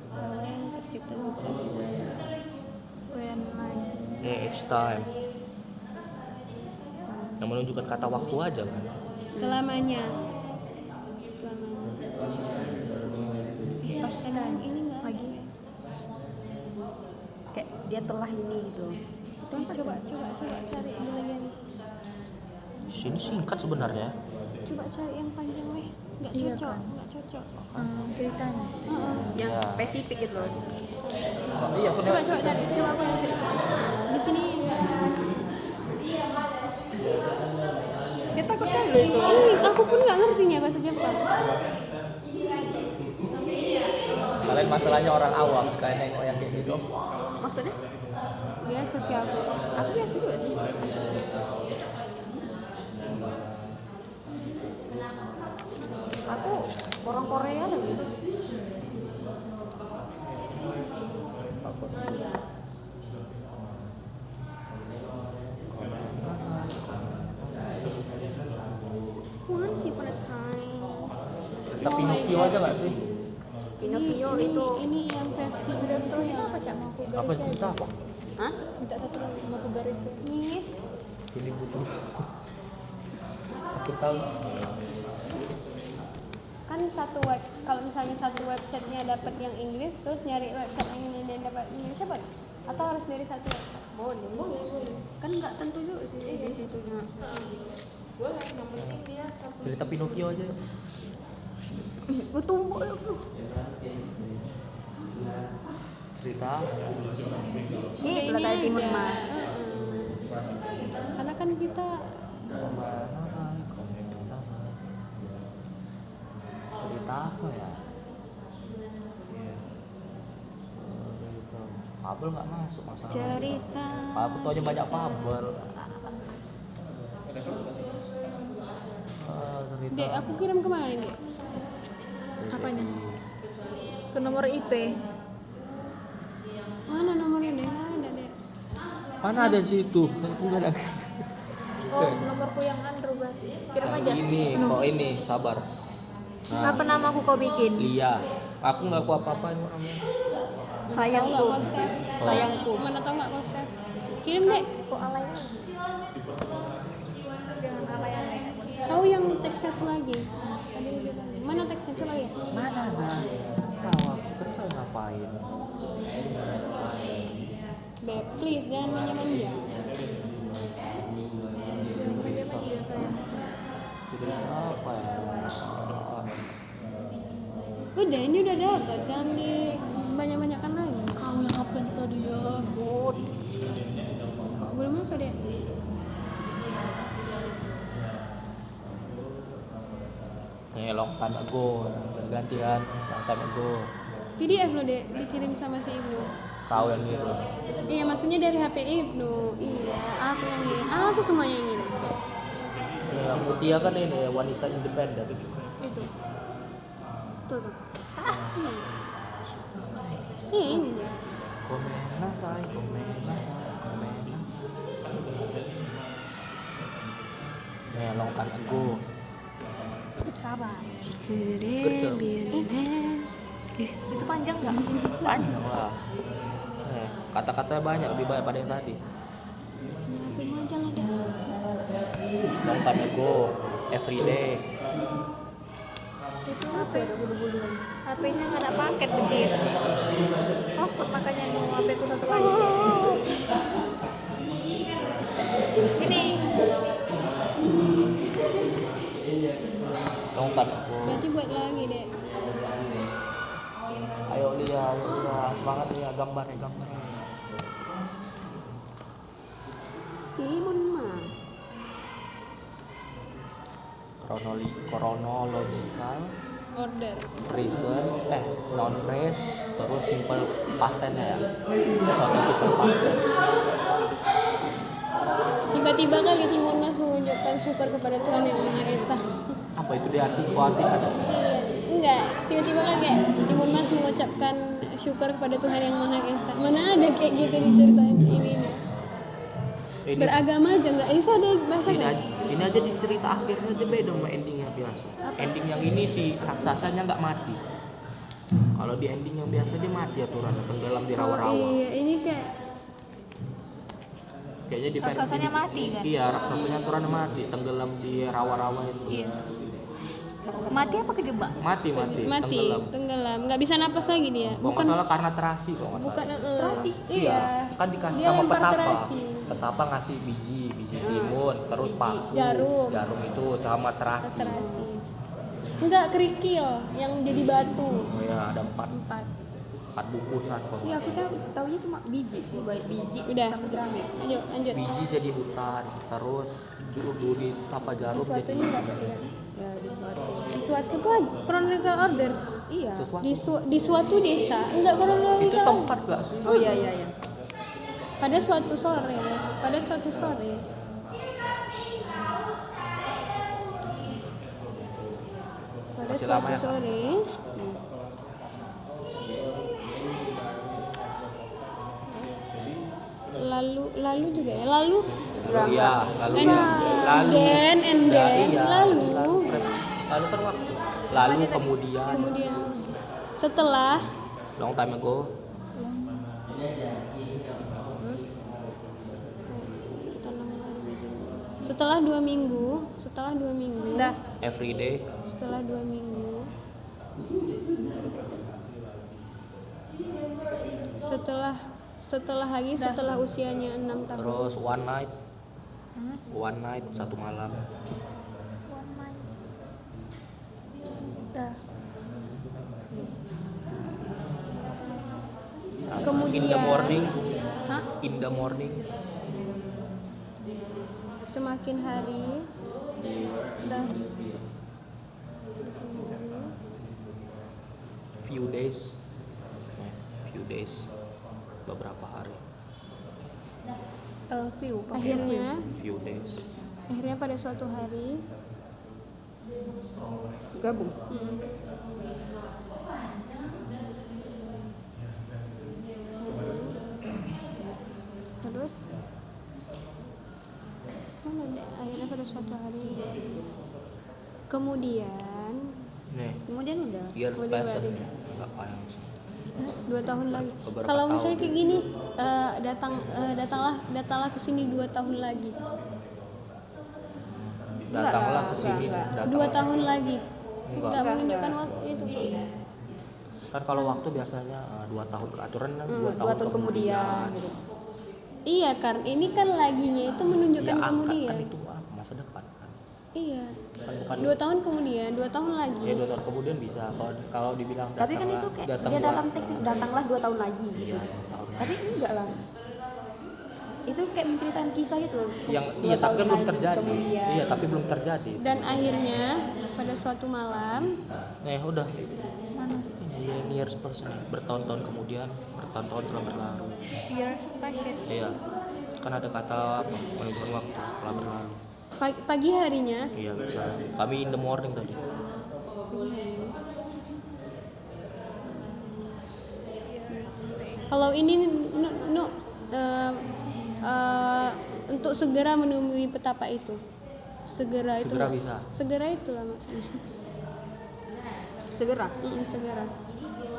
Bahwa yang tercipta literasi. When like Each time. Yang menunjukkan kata waktu aja kan. Selamanya. Pas sekarang ini nggak lagi. Kayak dia telah ini gitu. Coba cari dulu yang. Sini singkat sebenarnya. Coba cari yang panjang weh. Nggak Iya, cocok, kan? nggak cocok. ceritanya. Yang Ya. spesifik gitu loh. Iya, aku Coba cari. Coba aku yang cari. Di sini Dia takut kan lo itu. ini aku pun nggak ngerti nih bahasa Jepang. kalian masalahnya orang awam sekalian nengok yang kayak gitu. Maksudnya? Biasa sih aku. Aku biasa juga sih. Aku orang Korea lagi. Once upon a time. Kita Oh my Pinocchio God. aja nggak sih? Pinocchio ini, itu. ini yang versi itu yang apa cak mau aku Apa garis cerita aja. apa? Hah? Minta satu lagi mau aku garis ya. Nis. Ini butuh. Aku tahu. Kan satu website, kalau misalnya satu websitenya dapat yang Inggris, terus nyari website yang dapat Indonesia boleh? Atau harus dari satu website? Boleh. Kan nggak tentu juga sih di situnya. Cerita Pinocchio aja. Gue tumbuk ya bro. cerita Itu lah tadi Timun Mas. Karena kan kita kemana say cerita apa ya cerita fabel nggak masuk masalah Cerita. aku tuh aja banyak fabel. Cerita Dek, aku kirim kemana nih, Dek? Apanya? Ke nomor IP. Mana nomornya, Dek? Nggak ada, Dek. mana ada di situ aku nggak ada. Oh, nomorku yang Andrew berarti. Kirim aja. Ini kok ini sabar. Nah, Apa namaku kau bikin? Lia. Aku nggak kuat apa-apa ini namanya. Tahu nggak Sayangku. kau save? Sayangku. Mana tahu nggak kau save? Kirim, Dek. Kok alay? Jangan alay-alay. Tahu yang teks satu lagi? Tadi dia bilang. Mana teks satu lagi? Mana ada? Tahu aku kan tahu ngapain. Beb, please jangan manja-manja. Cerita apa ya? Udah, ini udah dapat, jangan di banyak-banyakan lagi. Kau yang apa tadi ya? Bot. Kok belum masuk, Dek? Ini long time ago, nah, udah ganti kan, long time ago. PDF lo, Dek, dikirim sama si Ibnu. Tahu yang gitu. Iya, maksudnya dari HP Ibnu. Iya, aku yang ngirim. Aku semuanya yang ngirim. Ya, Mutia kan ini wanita independen. Itu. Tuh. Ini. Komena say, komena say, komena. Nih long time ago. Sabar. Kere birine. Itu panjang nggak? Panjang lah. Kata-katanya banyak, lebih banyak pada yang tadi. Nyapin aja lah, Dek. Long time ago, everyday. Itu apa ya? Bulu-bulu. HP-nya nggak ada paket kecil. Hotspot makanya mau HP ku satu lagi. Di sini. Long time ago. Berarti buat lagi, Dek. Ayo Lia, semangat Lia, gambarnya. Timun Mas. Chronological, Order. present, non phrase, terus simple past tense ya. Contoh simple past tense. Tiba-tiba kali Timun Mas mengucapkan syukur kepada Tuhan Yang Maha Esa. Apa itu diartikan? Iya. Enggak, tiba-tiba kan kayak Timun Mas mengucapkan syukur kepada Tuhan Yang Maha Esa. Mana ada kayak gitu diceritain ini nih. Ini, Beragama aja enggak? Ini ada bahasa ini, kan? ini aja di cerita akhirnya aja beda sama ending yang biasa. Ending yang ini si raksasanya nggak mati. Kalau di ending yang biasa dia mati aturan, tenggelam di Oh rawa-rawa. iya, ini kayak Kayaknya di Raksasanya mati, kan? Iya, raksasanya aturan mati, tenggelam di rawa-rawa itu. Iya. Mati apa kejebak? Mati, tenggelam. Nggak bisa napas lagi dia. Kalau nggak salah karena terasi kok nggak Bukan salah. Terasi? Iya. Kan dikasih Dia sama lempar petapa. terasi. Petapa ngasih biji timun, terus paku, Jarum. itu sama terasi. Terasi. Enggak, kerikil yang jadi batu. Oh ya, ada empat 4. bungkusan kok. Iya, aku tahunya cuma biji sih, baik biji Udah. sama jerami. Lanjut. Biji jadi hutan, terus dulu di tapa Di jarum suatu jadi ini enggak berarti kan? Ya, di suatu. Di suatu tuh ada chronological order. Iya. sesuatu. Di suatu desa enggak Itu chronological. tempat gak sih? Oh iya. Pada suatu sore. Pada suatu Masih lama ya? sore. Lalu juga ya. Lalu Iya, lalu then and then iya, lalu lalu kan waktu. Lalu kemudian kemudian setelah long time ago. setelah 2 minggu Udah. Every day. setelah 2 minggu setelah lagi setelah usianya 6 tahun Terus one night satu malam. Udah. Kemudian In the morning. Hah? In the morning. Semakin hari Few days. Few days. Beberapa hari. View. Few days. akhirnya pada suatu hari Gabung. terus akhirnya pada suatu hari kemudian Nih, Kemudian udah. years Udah passed. berarti. Nggak panjang sih. 2 tahun lagi. Beberapa Kalau tahun. misalnya kayak gini, datanglah ke sini 2 tahun lagi. Datanglah ke sini. enggak. 2 tahun lagi. Enggak. Enggak menunjukkan waktu itu. Kan kalau waktu biasanya 2 tahun ke aturan kan 2 2 tahun kemudian gitu. Iya kan, ini kan laginya itu menunjukkan Ya, angka kemudian. kan itu masa depan kan. Iya. Kan bukan 2 tahun kemudian, 2 tahun lagi. ya 2 tahun kemudian bisa kalau dibilang Tapi kan itu kayak dia dalam teks itu datanglah 2 tahun lagi gitu. Iya, 2 tahun Tapi enggak lah. Itu kayak menceritakan kisah gitu loh. yang 2 iya tapi tahun kan belum lagi, terjadi. Kemudian. Iya, tapi belum terjadi. Dan akhirnya pada suatu malam, Udah. Ini years person bertahun-tahun kemudian, bertahun-tahun telah berlalu. years passed. Iya. Kan ada kata apa? Menunjukkan waktu telah berlalu. Pagi harinya, Iya, bisa. Kami in the morning tadi. kalau ini untuk segera menemui petapa itu. Segera itu. Segera nggak- bisa. Segera itu lah maksudnya. Segera. Segera.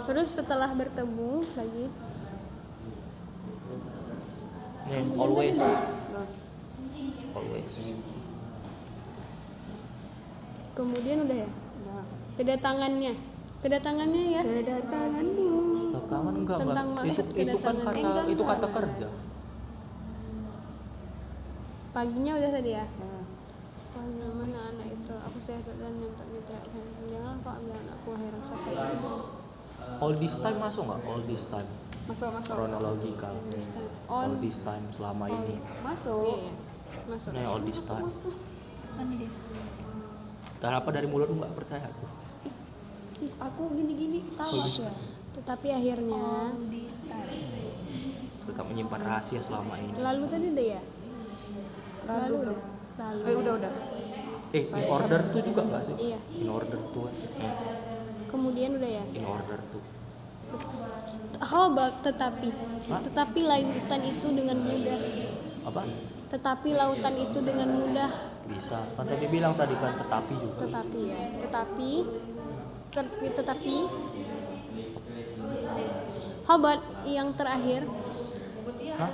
Terus setelah bertemu lagi, Nih, always. Always. kemudian udah ya. Nah, Kedatangannya ya. kedatanganmu. Belakangan enggak, Tentang Mbak. maksud Itu kan kedatangan. itu kata kerja. Paginya udah tadi ya. Nah, Mana anak itu? Aku sehat dan nonton mitra. Jangan kau ambil anakku wahai raksasa. All this time masuk nggak? All this time. masuk. Chronological. On. All this time selama ini. Masuk. Iya. Masuk. Nih, all this time. Mana dia? Dan apa dari mulut nggak percaya aku? Is aku gini-gini tahu aku ya. Tetapi akhirnya Tetap menyimpan rahasia selama ini. lalu tadi udah ya. Lalu belum. udah. Lalu. Udah. In order tuh juga nggak sih? Iya. In order tuh. Kemudian udah ya. In order tuh. How about tetapi? Hah? Tetapi lautan itu dengan mudah. Apa? Tetapi lautan itu dengan mudah. Bisa. Kan tadi bilang tadi kan tetapi juga. Tetapi ya. Tetapi. How about yang terakhir? Hah?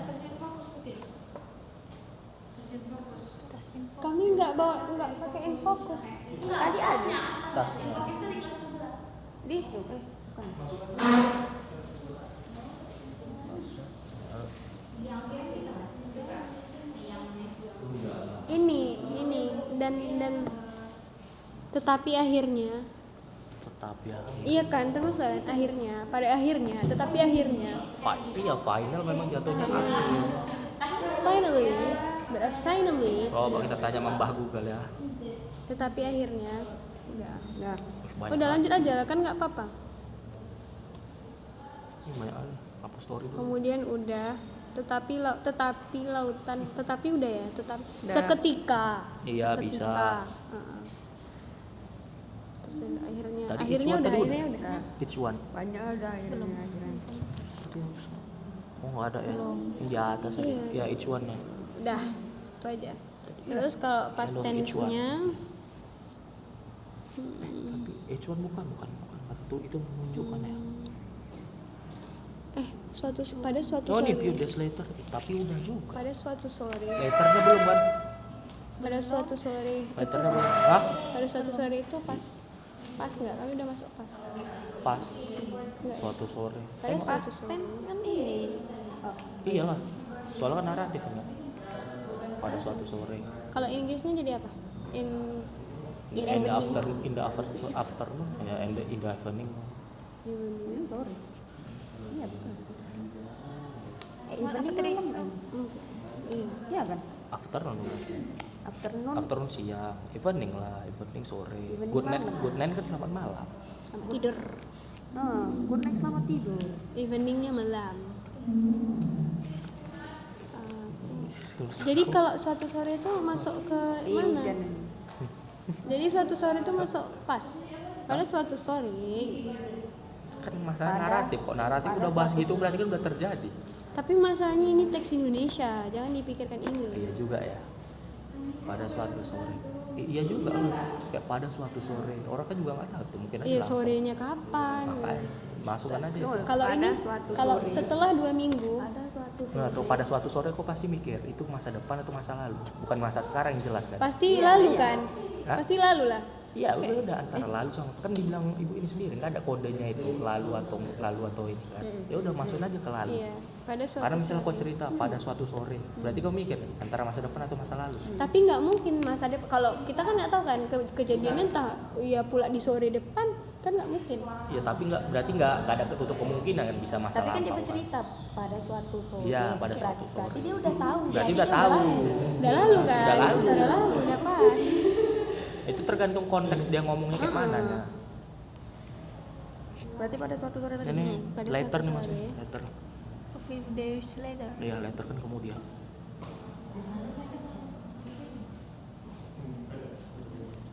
Kami nggak pakai infocus. Tadi ada. Tasnya. Di itu. Bukan. Ini dan tetapi akhirnya Tetapi ya. iya kan terus kan akhirnya pada akhirnya tetapi akhirnya Iya final memang jatuhnya akhir. finally Coba kita tanya Mbah Google ya. tetapi akhirnya udah Nah, udah lanjut aja lah kan nggak apa-apa. Ini banyak kali. Hapus story dulu. Kemudian udah tetapi lautan tetapi udah ya tetap Udah. seketika Iya, seketika. Heeh. Terus udah, akhirnya Tadi akhirnya each one udah tadi akhirnya udah Each one. banyak ada akhirnya. Oh nggak ada ya? Yang di atas aja. Iya. Ya each one ya. udah itu aja. Terus kalau past End of each one. tense-nya Tapi each one bukan. Itu menunjukkan ya. pada suatu Oh nih sore few days later. Tapi udah juga. pada suatu sore Letternya belum kan? pada suatu sore itu Letternya belum. Hah? pada suatu sore itu pas nggak kami udah masuk pas Pas. nggak Suatu sore. pada suatu Past sore tense kan ini. Oh, Iyalah. Soalnya kan naratif kan. Pada suatu sore. kalau Inggrisnya jadi apa in In the afternoon. Ya in the evening. evening sorry. Iya bukan. Kayak evening malam kan? Mungkin. Iya. Iya kan? Afternoon berarti. Afternoon. Afternoon siang, evening lah, evening sore. Evening Good night kan selamat malam. Sama tidur. Nah, good night selamat tidur. Eveningnya malam. Jadi kalau suatu sore itu masuk ke Iya, mana? hujan. Jadi suatu sore itu masuk pas. Pada suatu sore. Kan masalah naratif, kok naratif udah bahas gitu berarti kan udah terjadi. Tapi masalahnya ini teks Indonesia, jangan dipikirkan Inggris. Iya juga ya. Pada suatu sore. Iya juga loh. Kayak pada suatu sore. Orang kan juga nggak tahu tuh, mungkin aja Iya, lama. sorenya kapan? Makanya masukkan aja. Kalau Pada ini suatu kalau sore. setelah 2 minggu, Ada suatu Nah, tuh pada suatu sore kok pasti mikir itu masa depan atau masa lalu, bukan masa sekarang yang jelas kan? pasti lalu kan? Hah? Pasti lalu lah. Iya, udah antara lalu sama kan dibilang ibu ini sendiri nggak ada kodenya itu lalu atau ini kan. Ya udah masukin aja ke lalu. Iya, pada suatu Karena misalnya sore. kau cerita pada suatu sore, berarti kau mikir antara masa depan atau masa lalu. Tapi nggak mungkin masa depan. Kalau kita kan nggak tahu kan kejadiannya entah ya pula di sore depan kan nggak mungkin. Ya tapi berarti nggak ada ketutup kemungkinan kan bisa masa Tapi kan dia lampau, bercerita pada suatu sore. Iya, pada suatu sore. Berarti dia udah tahu. Berarti Jadi udah dia tahu. Udah lalu kan? Udah lalu. Udah pas. Itu tergantung konteks dia ngomongnya kayak mana ya. Berarti pada suatu sore tadi. Ini pada later suatu nih mas, sore. later. 5 days later. Iya later kan kemudian.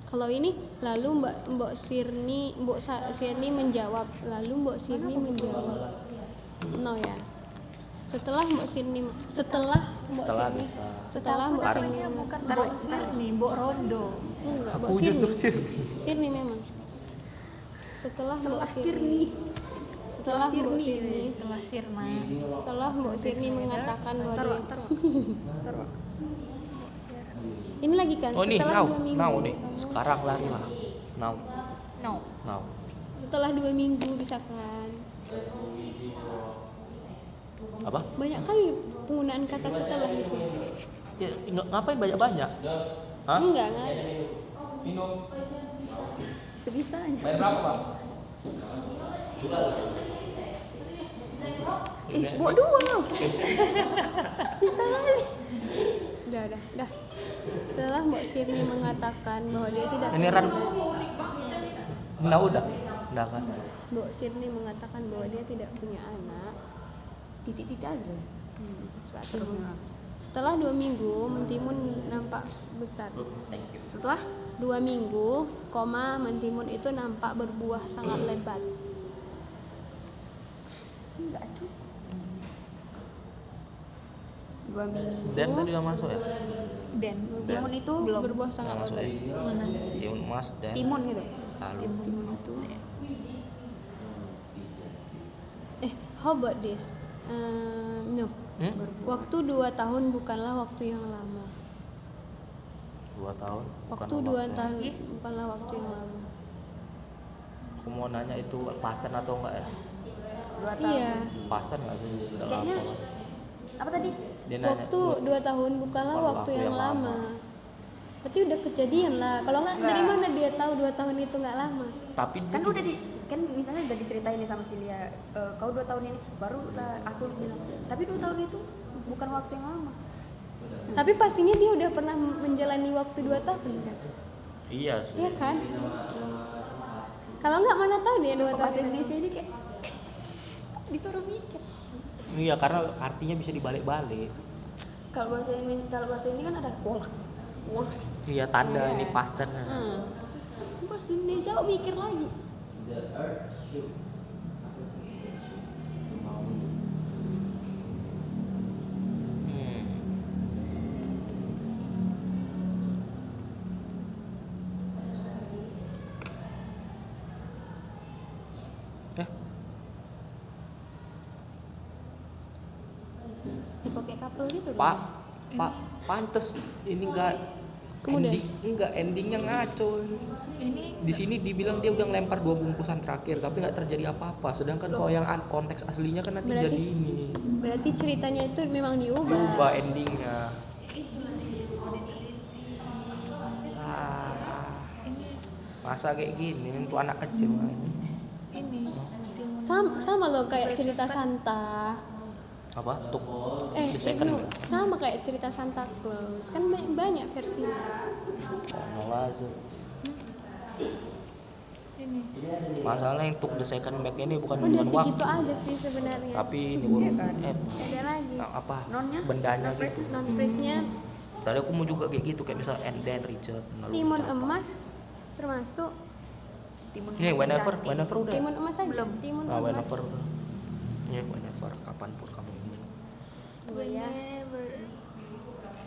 Kalau ini lalu Mbok Sirni menjawab, lalu Mbok Sirni menjawab. No ya. Setelah Mbok Sirni Setelah Sirni bisa. setelah Mbok Sirni Bukan Mbok Sirni, Mbok Rondo. enggak Mbok Aku justru Sirni. Sirni. Sirni memang. Setelah Mbok Sirni. Sirni. Setelah Mbok Sirni. Telah Sirna. Setelah Mbok Sirni mengatakan bahwa dia Taruh. ini lagi kan Oh nih, setelah now, 2 minggu. now nih. Sekarang lari lah. Now, No. now. Setelah 2 minggu bisa kan. Apa? Banyak kali penggunaan kata setelah di sini. Ya ngapain banyak-banyak? Hah? Enggak ada. Sebisa aja. Mbok dua. Bisa kali. Udah. Setelah Mbok Sirni mengatakan bahwa dia tidak Ini Ran. Nah udah kan. Mbok Sirni mengatakan bahwa dia tidak punya anak. Titik-titik aja. Nggak tahu. Setelah 2 minggu, mentimun nampak besar. Setelah 2 minggu, mentimun itu nampak berbuah sangat lebat. enggak cukup. 2 minggu. Dan tadi udah masuk ya? Dan Timun itu Berbuah sangat Udah masuk ya? lebat. Iya Mas dan timun gitu. lalu. Timun itu. How about this? No. Waktu 2 tahun bukanlah waktu yang lama. 2 tahun. Waktu 2 tahun bukanlah waktu yang lama. Aku mau nanya itu pasten atau enggak ya? 2 tahun. Iya. Pasten nggak sih? Udah Kayaknya lama. apa tadi? Dia nanya, Waktu 2 tahun bukanlah Bukan waktu yang lama. Berarti udah kejadian lah. Kalau enggak dari mana dia tahu 2 tahun itu enggak lama? tapi Kan udah kan misalnya udah diceritain nih sama Silia, kau 2 tahun ini baru lah aku bilang, tapi 2 tahun itu bukan waktu yang lama. Tapi pastinya dia udah pernah menjalani waktu 2 tahun kan? iya sih. Iya kan? Kalau enggak mana tahu dia 2 tahun. Bahasa Indonesia ini kayak disuruh mikir. Iya karena artinya bisa dibalik-balik. Kalau bahasa ini kan ada wolk. Iya tanda ini pastennya. Bahasa Indonesia kok mikir lagi. Hmm. Dipakai couple gitu. Pak pantes ini enggak Kemudian? endingnya ngaco. ini Di sini dibilang dia udah ngelempar 2 bungkusan terakhir tapi nggak terjadi apa-apa. Sedangkan kalau yang konteks aslinya kan nanti Berarti- jadi ini. Berarti ceritanya itu memang diubah. Ubah endingnya. Masa kayak gini untuk anak kecil mah ini. ini Sama loh kayak cerita Santa. Apa? Tuk the Ibnu second. sama kayak cerita Santa Claus kan banyak versi. Konyol aja. Masalah yang Tuk the second back ini bukan Udah waktu. segitu aja sih sebenarnya. Tapi ini urut Ada lagi. apa? Nonnya? Bendanya gitu. Non priestnya Tadi aku mau juga kayak gitu kayak misal and then Richard. lalu timun Richard. emas termasuk Timun Nih Mas whenever yang whenever udah. timun emas aja. Belum. Timun Nah, emas. whenever udah. Ya whenever kapanpun kamu ingin. Dua ya.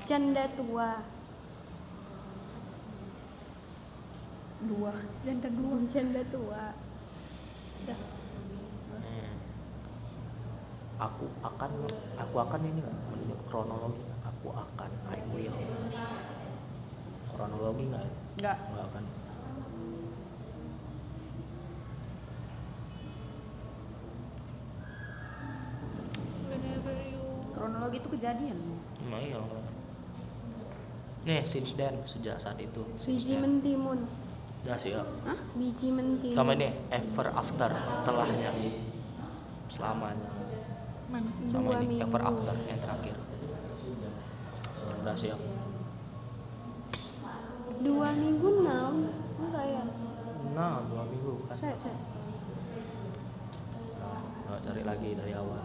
Janda tua. dua janda dua. Janda tua. Aku akan ini nggak menunjuk kronologi nggak? Aku akan I will kronologi nggak? Enggak. Nggak akan. Kronologi itu kejadian. Nah, iya. Nih since then sejak saat itu. Biji mentimun. Udah siap. Biji mentimun. Sama ini ever after setelahnya selamanya. Sama Dua ini ever minggu. after yang terakhir. Udah siap. 2 minggu 6 enggak ya? Nah 2 minggu kan. Saya Nah, cari lagi dari awal.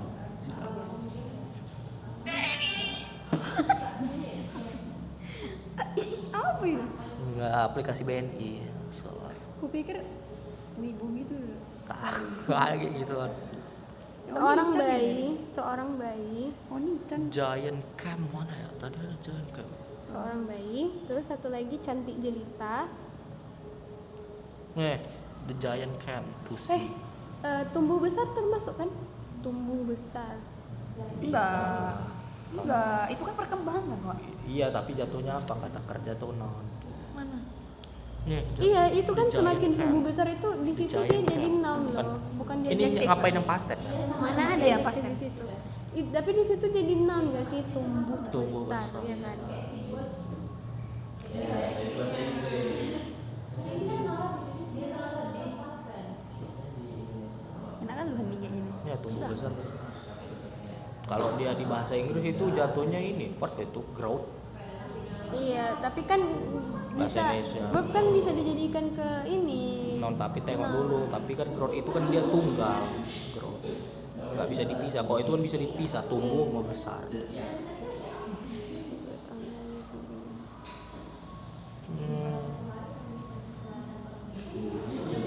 Apa ini? Enggak aplikasi BNI. Soal Kupikir wibu gitu. kayak gitu kan. seorang bayi Oh ini kan Giant Camp mana ya? Tadi ada Giant Camp. seorang bayi, terus satu lagi cantik jelita. Nih, The Giant Camp to see. Tumbuh besar termasuk kan? Tumbuh besar. enggak, itu kan perkembangan, Pak. Iya, tapi jatuhnya apa kata kerja tuh non? Mana? Nih, Iya, itu kan The semakin Giant tumbuh Camp. besar itu di The situ Giant dia jadi Camp. noun Bukan. loh, bukan Ini adjective. ngapain yang pastet? Mana ada Adjective yang pasti? di situ. Tapi di situ jadi noun gak sih Tumbuh besar, besar. ya kan? Enak kan lu hendinya ini. Ya tumbuh besar. Kalau dia di bahasa Inggris itu jatuhnya ini verb itu growth. Iya, tapi kan Bahasa bisa Indonesia. verb kan bisa dijadikan ke ini. Non tapi tengok dulu, tapi kan growth itu kan dia tunggal. Growth. Nggak bisa dipisah. Kalau itu kan bisa dipisah, tumbuh mau besar.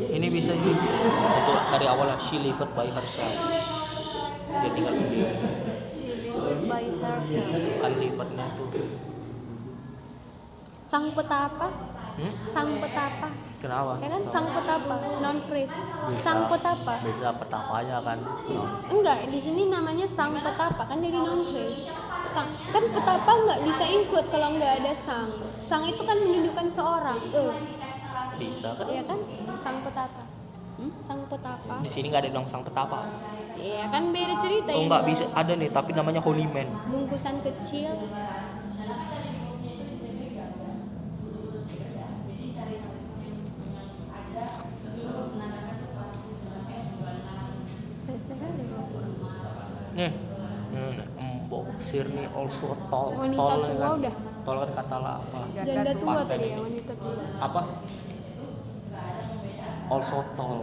Ini bisa juga untuk dari awal she lived by herself. Dia tinggal sendiri. Unlivednya tuh. Sang petapa, sang petapa. Kenapa? Ya kan sang petapa, non priest. Sang petapa. Bisa pertapanya kan. Non. Enggak, di sini namanya sang petapa kan jadi non priest. Sang kan petapa nggak bisa include kalau nggak ada sang. Sang itu kan menunjukkan seorang. Bisa kan? Iya kan? Sang petapa. Sang petapa. Di sini nggak ada bilang sang petapa. Iya kan beda cerita Oh ini. nggak bisa ada nih, tapi namanya holy man. Bungkusan kecil. Receh kali lu. Nih, embok sirni also tall. Wanita tall tua kan? udah. Tall kan kata lama. Janda tua Past tadi tense. ya, wanita tua. Apa? Also tall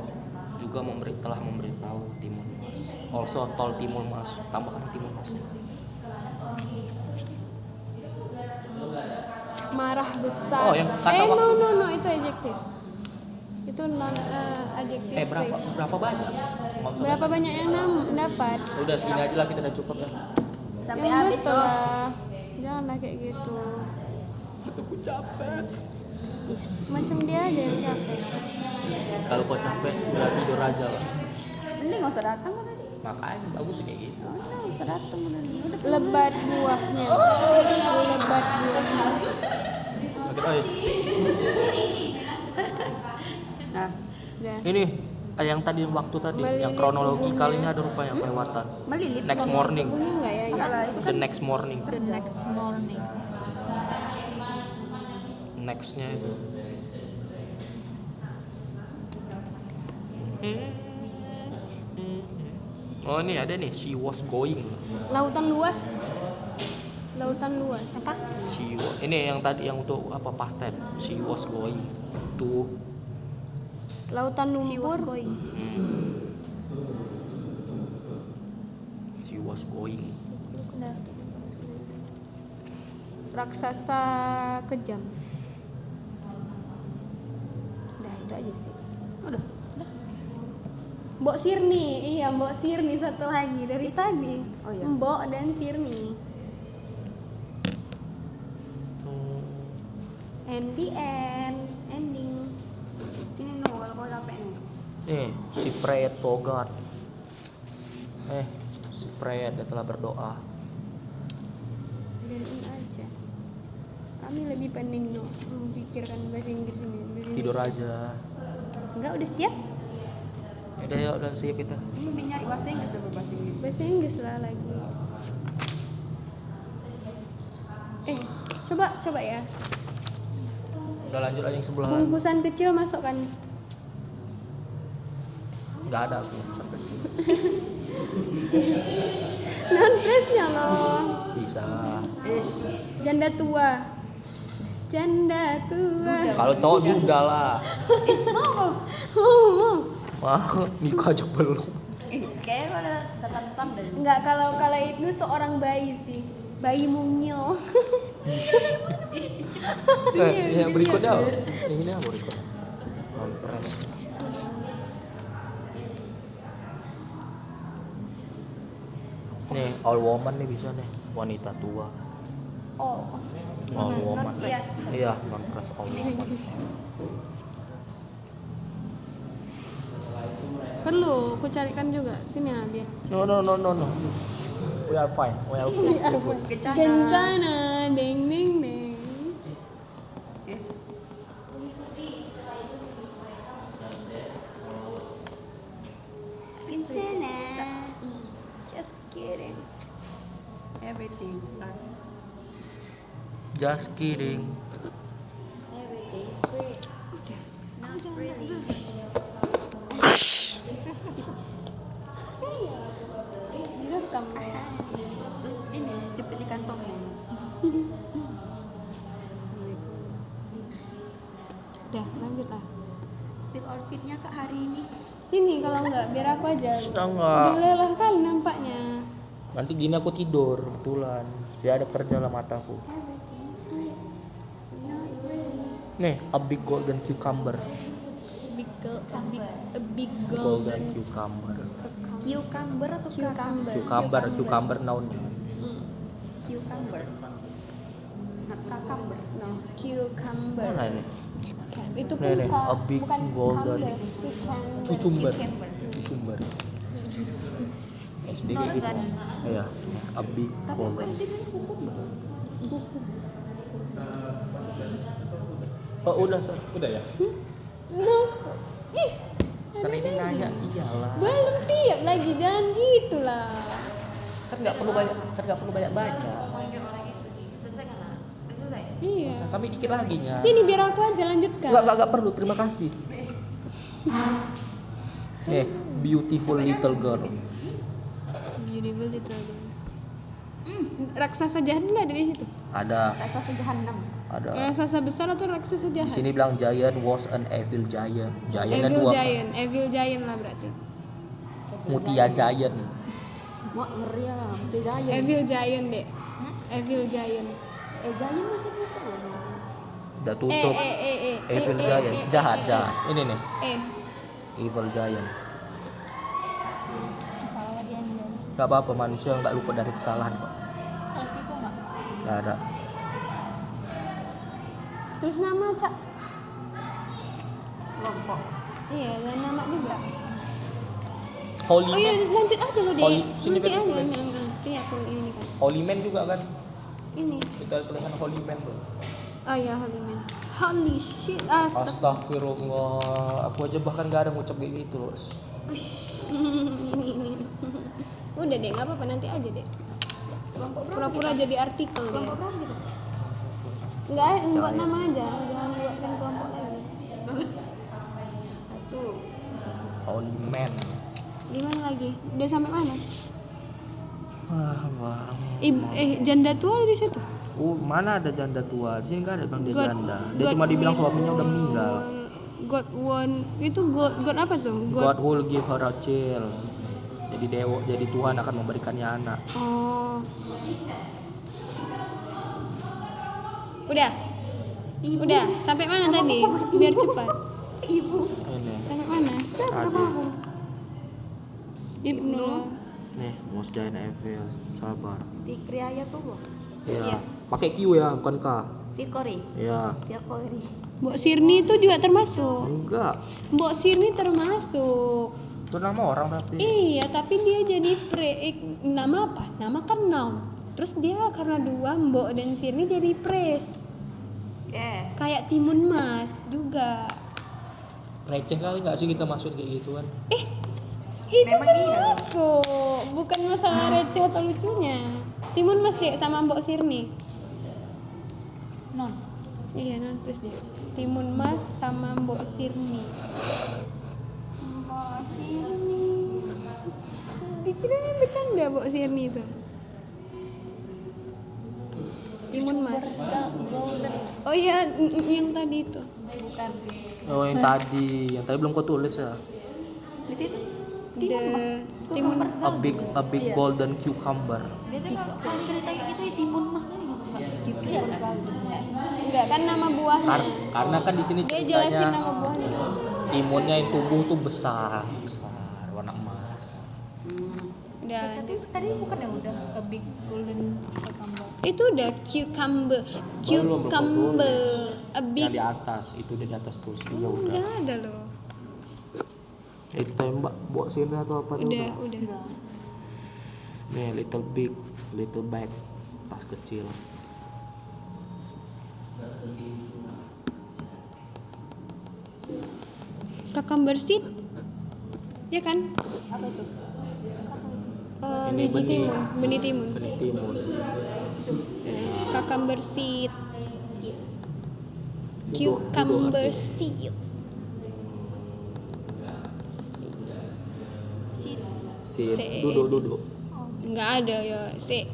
juga telah memberitahu Timun. Also tall Timun Mas. Tambahkan Timun Mas. Marah besar. Oh, yang kata waktu- no, itu adjektif. Itu non adjektif Berapa phrase. berapa banyak? Nggak usah Berapa banyak yang dapat? Udah segini aja lah, kita udah cukup ya. Sampai Yang habis betul tuh. lah. Janganlah kayak gitu. Aku capek. Is, macam dia aja yang capek. Kalau kau capek, udah tidur aja lah. Mending nggak usah datang kan tadi. Makanya bagus kayak gitu. Udah nggak usah datang udah. Lebat buahnya. Lebat buahnya. Oke, oi. Nah, Udah. Ini yang tadi waktu tadi, yang Melilit kronologi tubuhnya. kali ini ada rupanya kelewatan. melilit. Next morning. Tubuhnya enggak ya? Enggak lah, itu The kan next morning. The next morning. Nextnya itu. Oh ini ada nih, she was going. Lautan luas. Lautan luas. Apa? Ini yang tadi yang untuk apa past tense. She was going to. Lautan lumpur. She was going. Raksasa kejam. Dah itu aja sih. Udah. Mbok Sirni, iya Mbok Sirni satu lagi dari tadi. Oh, iya. Mbok dan Sirni. And the ending. Sini no kalau kau capek nih. She prayed so God. She prayed, dia telah berdoa. Dan ini aja. Kami lebih penting no memikirkan bahasa Inggris ini. Bahasa Tidur Indonesia. aja. Enggak udah siap? Udah yuk, udah siap kita. Ini nyari bahasa Inggris atau bahasa Inggris? Bahasa Inggris lah lagi. Coba ya. Udah lanjut aja yang sebelahan. Bungkusan kecil masukkan. Nggak ada aku sampai kecil. Non flashnya loh. Bisa. Janda tua. Kalau cowok duda lah. Mau. Wah, nikah aja belum. Kayaknya ada tanda-tanda. Enggak, kalau itu seorang bayi sih. Bayi mungil. Yang berikutnya apa? Ini apa berikutnya? Kompres. Nih, all woman nih bisa nih. Wanita tua. Oh. All woman. Iya, kompres all woman. Perlu ku carikan juga. Sini ya biar. No. We are fine. We are okay. Kencana, ding ding ding. Just kidding. Everything sucks. Just kidding. Everything is great. Not really. Direkam. Ini cepet di kantongnya. Dah, lanjut lah. Spill outfitnya kak hari ini. Sini kalau enggak biar aku aja. Enggak. Udah lelah kali nampaknya. Nanti gini aku tidur kebetulan. Dia ada kerja lah mataku. Everything is great. Not really. Nih, a big golden cucumber. A big Golden golden cucumber. Cucumber atau cucumber. Cucumber nounnya. Cucumber. Not cucumber. No, cucumber. Mana ini? Itu Nih, bukan a big bukan golden cucumber. Cucumber. SD kayak gitu. Iya, a big Tapi aku golden. SD kan cucumber. Oh, udah, Sir. Udah ya? No. Ih, Sir ini nanya, iyalah. belum siap lagi, jangan gitulah. Kan nggak perlu banyak baca. Selesai kan? Udah selesai? Iya. Kami dikit lagi nya. Sini biar aku aja lanjutkan. Enggak perlu, terima kasih. Nih, beautiful little girl. Beautiful little girl. Raksasa jahat nggak ada di situ? Ada. Raksasa jahanam. Ada. Raksasa besar atau raksasa Di jahat? sini bilang giant was an evil giant. Giant ada dua. Evil giant lah berarti. Mutia giant. Mau ngeri ya, udah giant. Evil giant deh. Evil giant. Giant masih butuh loh. Udah tutup. Evil giant. Jahat. Ini nih. Evil giant. Gak apa-apa, manusia nggak lupa dari kesalahan kok. Pasti kok nggak. Gak ada. Terus nama Cak? Kelompok. Iya, dan nama juga. Holy Oh iya, man. lanjut aja loh deh. Holy- sini Nanti biar aja. tulis. Enggak. Sini aku ini kan. Holy man juga kan. Ini. Kita tulisan holy man tuh. Oh iya, holy man. Holy shit. Astagfirullah. Aku aja bahkan gak ada ngucap kayak gitu loh. ini. Udah deh, nggak apa-apa, nanti aja deh. Pura-pura jadi artikel deh. Enggak, buat nama aja, jangan buatkan kelompok lagi. Satu. Holy man. Gimana lagi? Udah sampai mana? Bareng. Janda tua ada di situ. Mana ada janda tua? Di sini kan ada bilang dia God- janda. Dia God cuma dibilang will- suaminya udah meninggal. God won itu God apa tuh? God will give her a child. Jadi Tuhan akan memberikannya anak. Oh. Udah. Udah, sampai mana tadi? Biar cepat. Ini. Sampai mana? Tadi. Ibnu. Nih, Most Giant Evil. Sabar. Di Kriaya tuh loh. Iya. Pakai Q ya, bukan K. Fikori. Iya. Fikori. Mbok Sirni itu juga termasuk. Enggak. Mbok Sirni termasuk. Itu nama orang tapi. Iya, tapi dia jadi nama apa? Nama kan noun. Terus dia karena dua Mbok dan Sirni jadi pres. Kayak Timun Mas juga. Receh kali nggak sih kita masuk kayak gituan? Itu termasuk. Bukan masalah receh atau lucunya. Timun Mas dek sama Mbok Sirni. Non. Iya non pres dek. Timun Mas sama Mbok Sirni. Mbok Sirni. Dikira bercanda Mbok Sirni itu. Timun Mas. Oh iya, yang tadi itu. Bukan. Oh yang tadi belum kau tulis ya. Di situ. Timun A big golden cucumber. Biasanya kalau cerita kayak gitu ya timun mas aja enggak timun galden. enggak kan nama buahnya. Karena kan di sini Dia jelasin ceritanya nama buahnya. timunnya yang tumbuh tuh besar, warna emas. Udah. Tadi bukan ya udah a big golden cucumber. Itu udah cucumber. Belum, Cucumber. A Yang big. di atas, itu udah di atas tulis dia udah. Udah ada loh. Itu tembak buat sini atau apa tuh? Udah. Nih little big, little bag, pas kecil. Cucumber seed. Ya kan? Apa itu? Ini Biji timun, benih timun. Benih timun. Cucumber seed. Duduk Cucumber artinya. seed. Seed. C- Duduk. Enggak ada ya. SEED.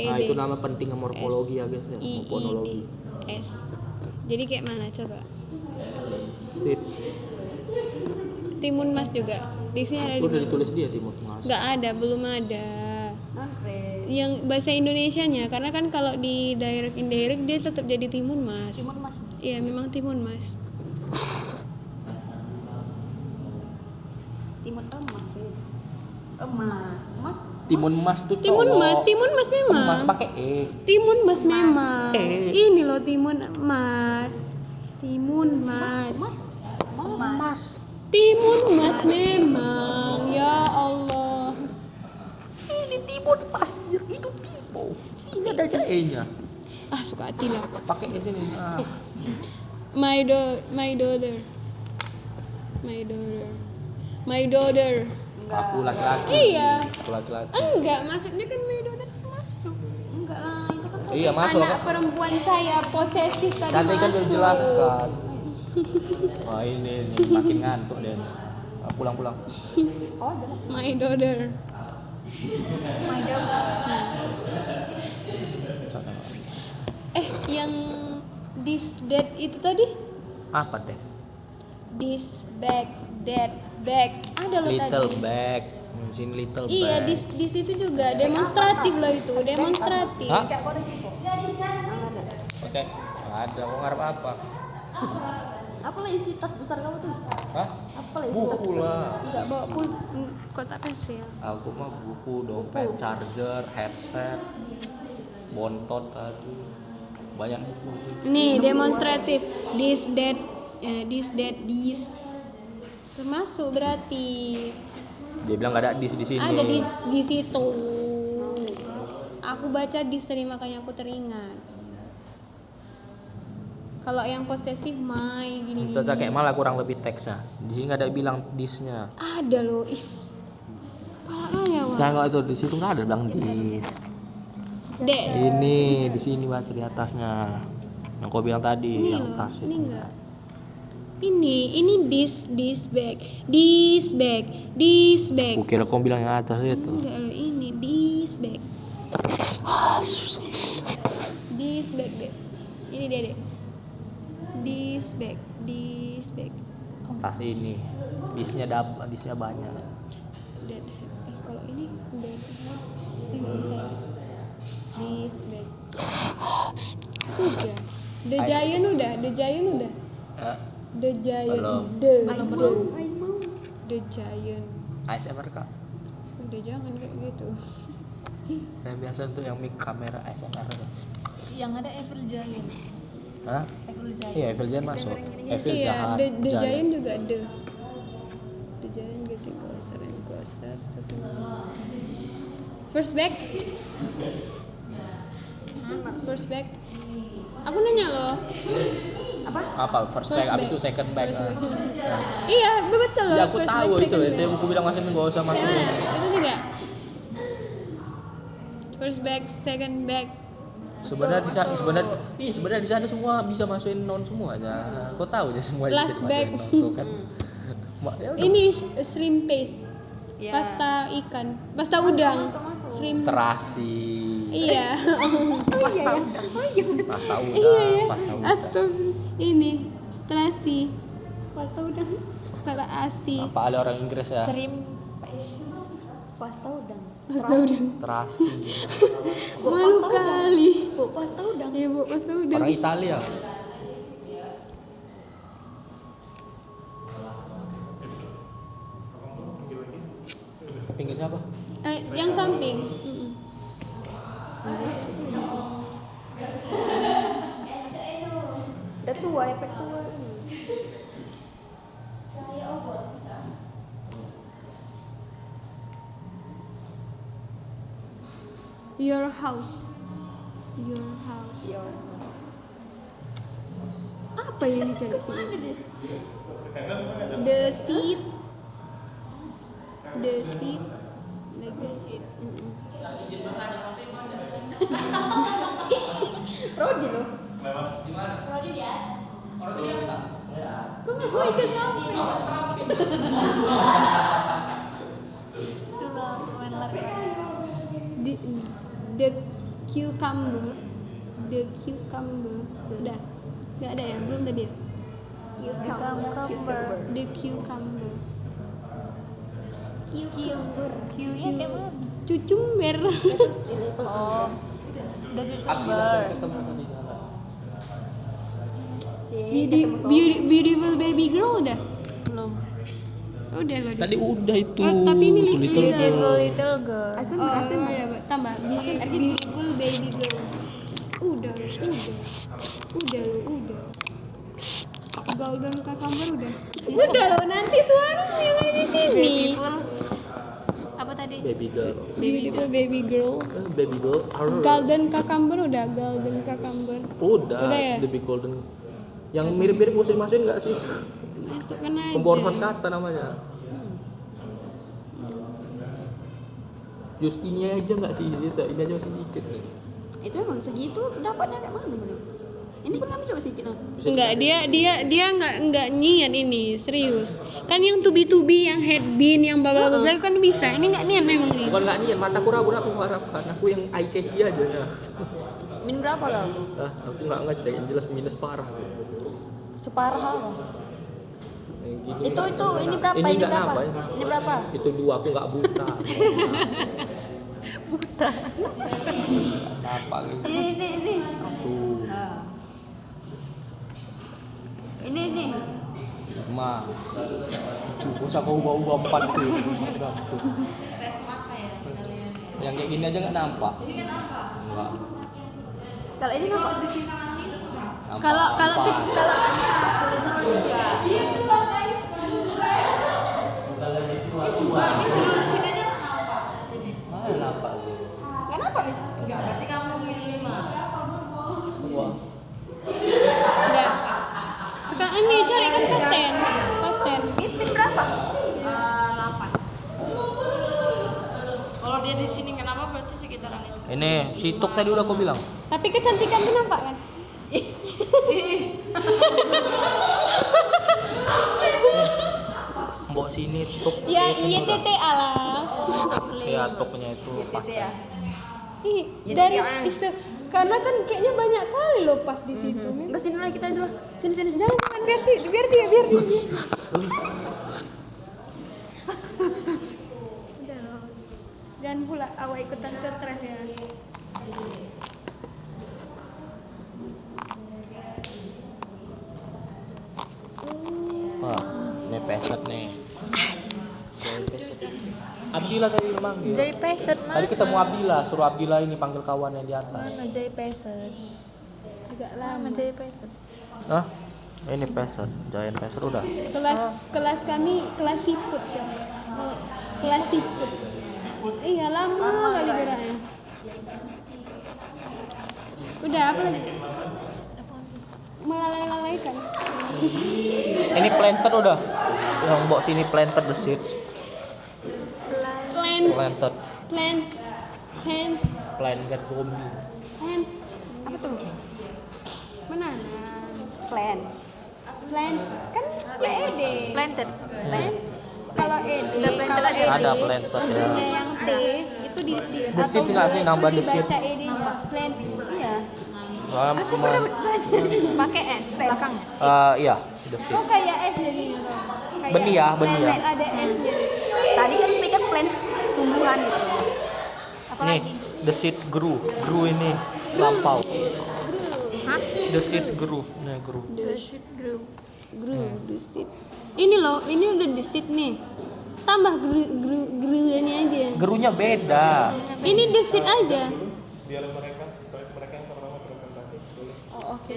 Nah itu nama pentingnya morfologi ya guys ya, fonologi. S. Jadi kayak mana coba? Seed. Timun mas juga. Di sini ada di Udah mana? ditulis dia timun mas. Enggak ada, belum ada. Non pres. Yang bahasa Indonesianya karena kan kalau di direct indirect dia tetap jadi timun mas. Timun mas. Iya, memang timun mas. Timun emas ya. Emas. Emas. Timun mas tuh cowok. Timun mas memang. Mas pakai E. Timun mas memang. Eh. Ini loh timun mas. Timun mas. Mas. Timun mas memang. Ya Allah. Ini timun mas, itu timun. Ini ada aja E-nya. Ah suka hati lah. Pakai E sini. Ah. My daughter. Aku laki-laki. Iya. Aku laki-laki. Enggak, maksudnya kan my daughter masuk. Enggak lah, itu kan Iya masuk Anak kan. perempuan saya posesif tadi Tadi kan udah masuk. jelaskan. Wah ini makin ngantuk deh. Ah, pulang. My daughter. Sana. Yang this that itu tadi? Apa deh? This bag, that bag. Ada loh Little tadi. bag. Sini little bag. Iya, di situ juga demonstratif loh itu, demonstratif. Hah? Oke. Ada. Mau ngarep apa? Apalah isi tas besar kamu tuh? Hah? Apalah isi tas Buku besar? lah. Enggak bawa kotak pensil. Aku mah buku, dompet, charger, headset, bontot tadi. Banyak buku sih. Nih, demonstratif. This termasuk berarti Dia bilang gak ada di sini. ada di situ. Aku baca dis tadi makanya aku teringat. Kalau yang posesif my gini. Caca kayak malah kurang lebih teksnya. Di sini nggak ada bilang disnya. Ada loh, palanya wah. Nah nggak itu di situ nggak ada bilang dis. Dek. Ini di sini baca di atasnya. Yang kau bilang tadi Ini yang loh, tas ini itu. enggak. Ini this bag. Kukira kau bilang yang atas itu. Enggak loh, ini this bag. This bag deh. Ini dia deh. This bag. Tas ini. Disnya banyak. Dan kalau ini udah nggak bisa. This bag. Udah. The Giant udah. Eh, The Giant. Belum. The Giant. ASMR kak. Udah jangan kayak gitu. Yang biasa untuk yang mic kamera ASMR guys. Yang ada Evil Giant. Hah? Iya, Evil Giant masuk. Evil Iya, jahat. The Giant juga The Giant getting closer and closer. First bag. Aku nanya loh. Apa? First bag, abis itu second bag. Iya, betul loh. Ya aku first tahu bag, itu. second Itu bag. yang aku bilang masih nggak usah masuk. Yang mana? Itu juga. First bag, second bag. Sebenarnya di sana semua bisa masukin non semuanya. Kau tahu ya semua Last bisa bag. masukin non tuh kan. Ya udah. Ini shrimp paste. Ya. Pasta ikan, pasta udang. Shrimp. Terasi. Iya. Pasta udang. Iya ya. Pasta udang. Astagfirullah. Ini terasi. Pasta udang. Terasi. Apa ada orang Inggris ya? Pasta udang. Pasta udang. Terasi. Malu kali. Bu, pasta udang. Iya, Bu, pasta udang. Orang Italia. Pinggir siapa? Yang samping. Udah tua, efek tua ini. Your house. Apa yang dicari sih? The seat. Like the seat. Prodi loh. Kok nggak mau ikut sampai? The cucumber. Udah. Nggak ada ya? Belum tadi ya? Cucumber. The cucumber. Cucumber. Oh, udah Udah ketemu tadi di mana? Beautiful baby girl udah. belum. Udah loh. Tadi udah itu. Tapi ini Beautiful little girl. Oh ya, Mbak. Tambah beautiful baby girl. Udah. Golden cucumber udah. Udah loh, nanti suaranya di sini. Beautiful. Apa tadi? Baby girl. Beautiful baby girl. Baby girl. Golden cucumber udah, golden cucumber. Udah ya? the big golden. Yang mirip-mirip mesti dimasukin nggak sih? Masukkan aja. Pemborosan kata namanya. Justinya aja nggak sih? Ini aja masih dikit. Itu emang segitu dapatnya kayak mana bener? Ini pun kami coba sedikit lah. Enggak, dia enggak niat ini, serius. Kan yang tubi-tubi, yang headband, yang bla bla bla kan bisa. Ini enggak niat memang ini. Bukan nggak niat, mataku ragu aku harapkan. Aku yang eye catchy aja ya. Min berapa lah? Aku nggak ngecek, yang jelas minus parah. Separah apa? Yang gini. Itu ini berapa? Ini Ini nggak berapa? nambah. Ini berapa? Itu 2, aku nggak buta. Apa gitu? Ini. 1, Ini. 5, 7. Usah kau ubah-ubah 4 tuh. Yang kayak gini aja nggak nampak. Enggak. Kalau ini nampak. Kalau Mana nampak gitu? Kenapa? Wah. enggak. Sekarang ini cari kan pasten. Min berapa? 8. Kalau dia di sini kenapa berarti sekitaran itu. Ini si Tuk tadi udah aku bilang. Tapi kecantikan tuh nampak kan? Mbok sini tuk. Ya iya TTA lah. Ya tuknya itu pasti. Ih, dari karena kan kayaknya banyak kali loh pas di situ. Udah sini lah kita aja lah. Sini jangan biar dia. Udah loh. Jangan pula awak ikutan stres ya. Wah, ini peset nih. Abdillah tadi manggil. Jai peset Tadi ketemu Abdillah, suruh Abdillah ini panggil kawannya di atas. mana Jai peset? Agak lama. Jai peset. Hah? Ini peset, Giant peset udah. Kelas kami kelas siput sih. Kelas siput. Iya lama kali geraknya. Udah apa lagi? Melalaikan. Ini planted udah. Yang mbok sini planted the seeds. Planted. Planted zombie. Plants. Apa tuh? Menanam. Plants. Plants kan ya ede. Planted. Plants. Kalau ede, Ada planted ya. ujungnya yang T itu di The seeds nggak sih, nambah the seeds? Baca ede plant. Iya. Aku pernah belajar Pakai S belakangnya. Iya, the Oh seeds. kayak S jadinya tuh. Kayak Benih ya, benih ya. plants ada S-nya. tadi kan pegang plants tumbuhan gitu. Nih, the seeds grew ini lampau. The seeds grew. Nih, grew. The seed. Ini loh, ini udah the seed nih. Tambah grew-nya aja. Gerunya beda. Ini the seed aja. Biar mereka yang pertama presentasi boleh. Oh, oke.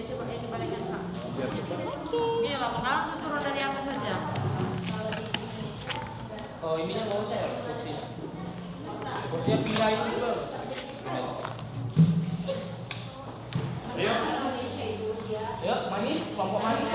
Iya lah, sekarang turun dari atas saja. Oh, ininya mau saya kursinya. Kursinya pindah itu juga. Ayo. Ya, manis, kelompok manis.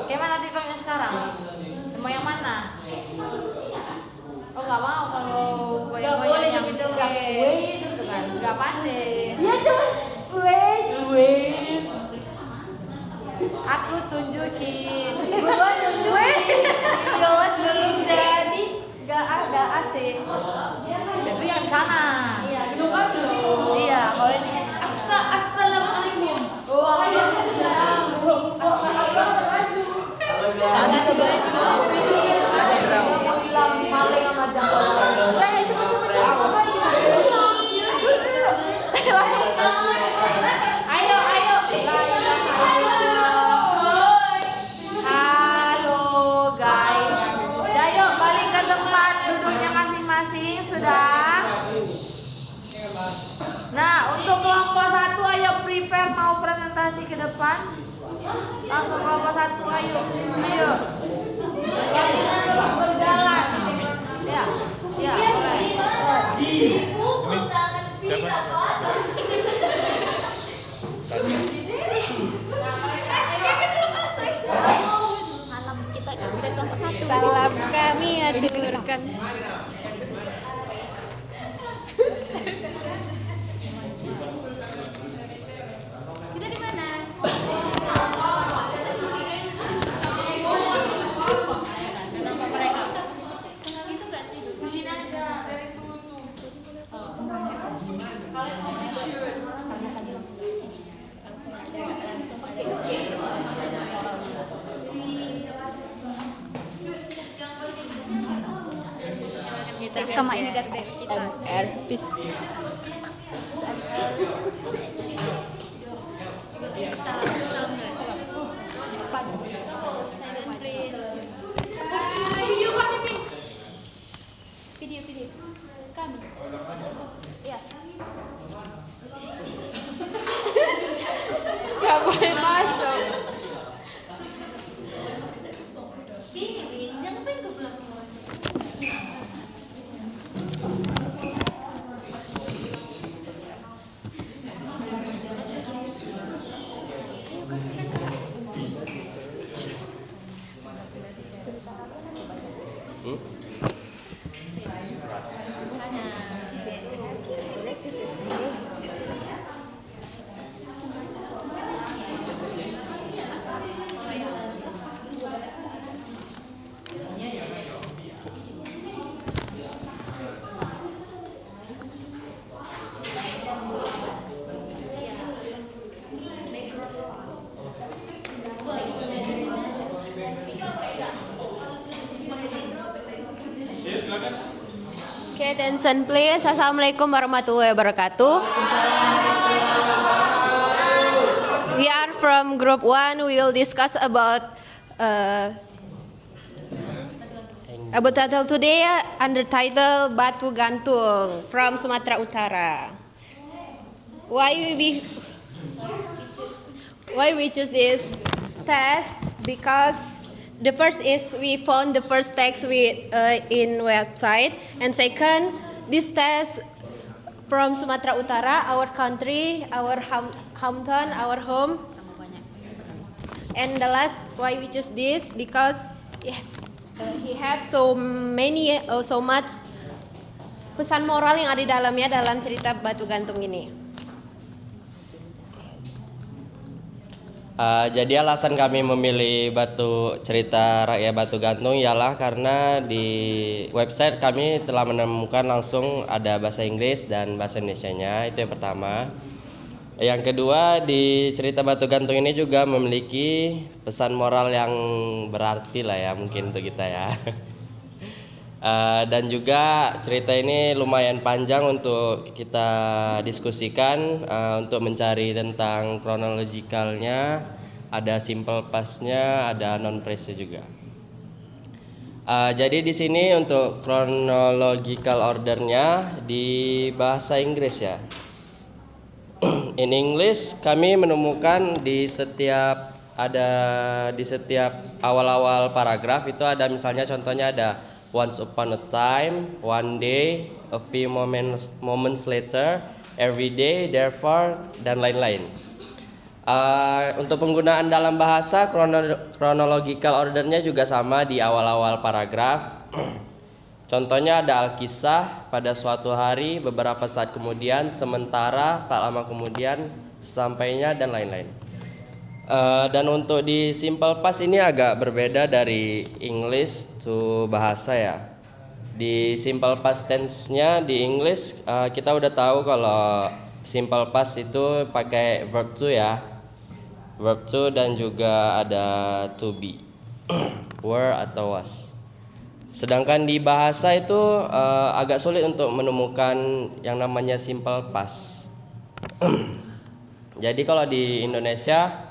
Gimana tiketnya sekarang? Mau yang mana? Oh nggak mau kalau boleh yang itu nggak gitu kan? Nggak pandai. Ya cuman wait. Aku tunjukin. Gua gelas belum jadi, gak ada AC. Itu yang di sana. Iya, belum ada. Iya, kalau ini. Assalamualaikum. Ada maling sama jangkauan. Saya cepet. Ayo. Halo guys. Ayo balik ke tempat duduknya masing-masing sudah. Nah untuk kelompok 1 ayo prepare mau presentasi ke depan. Langsung kelompok 1 ayo. Berjalan. Ya. Siapa? Salam kami aturkan. Kita di mana? Kenapa mereka? Kenal itu gak sih? Di sini aja, dari tuh. Terus sama ini garden kita. Air, please. Video kami. Ya. Gak boleh masuk. Sini, Bin. Jangan main ke belakang. Okay, attention please. Assalamualaikum warahmatullahi wabarakatuh. We are from group 1. We will discuss about title today under title Batu Gantung from Sumatera Utara. Why we choose this test? Because the first is we found the first text in website, and second, this test from Sumatera Utara, our country, our hometown, our home. And the last, why we choose this? Because he have so much pesan moral yang ada di dalamnya dalam cerita Batu Gantung ini. Jadi alasan kami memilih cerita rakyat Batu Gantung ialah karena di website kami telah menemukan langsung ada bahasa Inggris dan bahasa Indonesianya, itu yang pertama. Yang kedua, di cerita Batu Gantung ini juga memiliki pesan moral yang berarti lah ya, mungkin untuk kita ya. Dan juga cerita ini lumayan panjang untuk kita diskusikan, untuk mencari tentang kronologikalnya, ada simple past-nya, ada non phrase juga. Jadi di sini untuk chronological ordernya di bahasa Inggris ya. In English kami menemukan di setiap awal-awal paragraf itu ada, misalnya contohnya ada once upon a time, one day, a few moments later, every day, therefore, dan lain-lain. Untuk penggunaan dalam bahasa, chronological ordernya juga sama di awal-awal paragraf. Contohnya ada Alkisah, pada suatu hari, beberapa saat kemudian, sementara, tak lama kemudian, sesampainya, dan lain-lain. Dan untuk di simple past ini agak berbeda dari English to bahasa ya. Di simple past tense-nya di English kita udah tahu kalau simple past itu pakai verb to ya. Verb to dan juga ada to be. Were atau was. Sedangkan di bahasa itu agak sulit untuk menemukan yang namanya simple past. Jadi kalau di Indonesia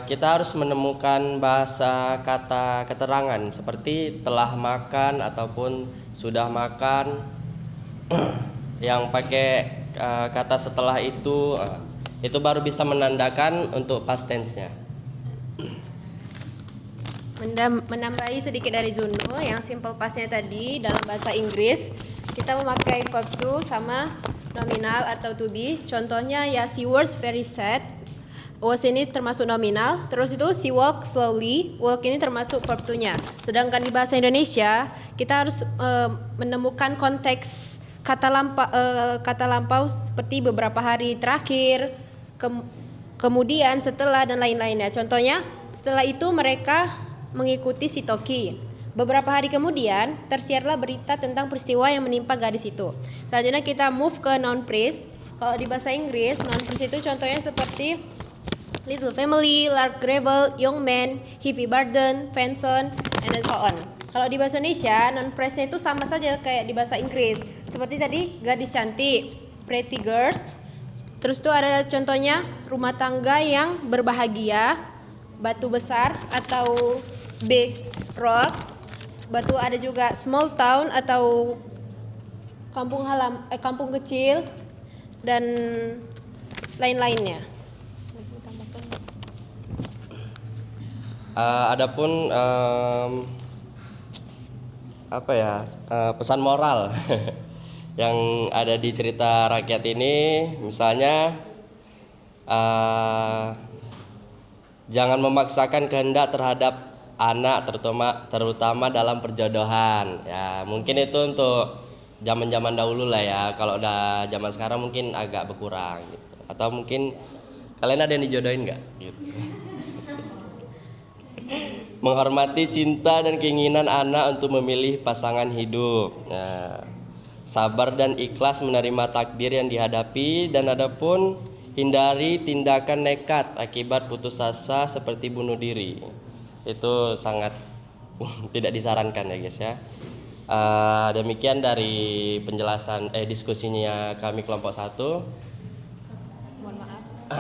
kita harus menemukan bahasa kata keterangan seperti telah makan ataupun sudah makan yang pakai kata setelah itu baru bisa menandakan untuk past tense-nya. Menambahi sedikit dari Zuno yang simple past-nya tadi dalam bahasa Inggris kita memakai verb to sama nominal atau to be. Contohnya ya, she was very sad. Was ini termasuk nominal. Terus itu she walked slowly. Walk ini termasuk verb to-nya. Sedangkan di bahasa Indonesia kita harus menemukan konteks kata lampau seperti beberapa hari terakhir, kemudian, setelah, dan lain-lainnya. Contohnya, setelah itu mereka mengikuti si Toki. Beberapa hari kemudian tersiarlah berita tentang peristiwa yang menimpa gadis itu. Selanjutnya kita move ke noun phrase. Kalau di bahasa Inggris noun phrase itu contohnya seperti little family, large gravel, young man, heavy burden, fanson, and so on. Kalau di bahasa Indonesia noun phrase-nya itu sama saja kayak di bahasa Inggris. Seperti tadi gadis cantik, pretty girls. Terus tuh ada contohnya rumah tangga yang berbahagia, batu besar atau big rock. Batu ada juga small town atau kampung kecil dan lain-lainnya. Adapun pesan moral yang ada di cerita rakyat ini, misalnya jangan memaksakan kehendak terhadap anak, terutama dalam perjodohan. Ya, mungkin itu untuk zaman-zaman dahulu lah ya. Kalau udah zaman sekarang mungkin agak berkurang gitu. Atau mungkin kalian ada yang dijodohin nggak? Gitu. Menghormati cinta dan keinginan anak untuk memilih pasangan hidup. Nah, sabar dan ikhlas menerima takdir yang dihadapi, dan adapun hindari tindakan nekat akibat putus asa seperti bunuh diri. Itu sangat tidak disarankan ya guys ya. Demikian dari penjelasan diskusinya kami kelompok 1.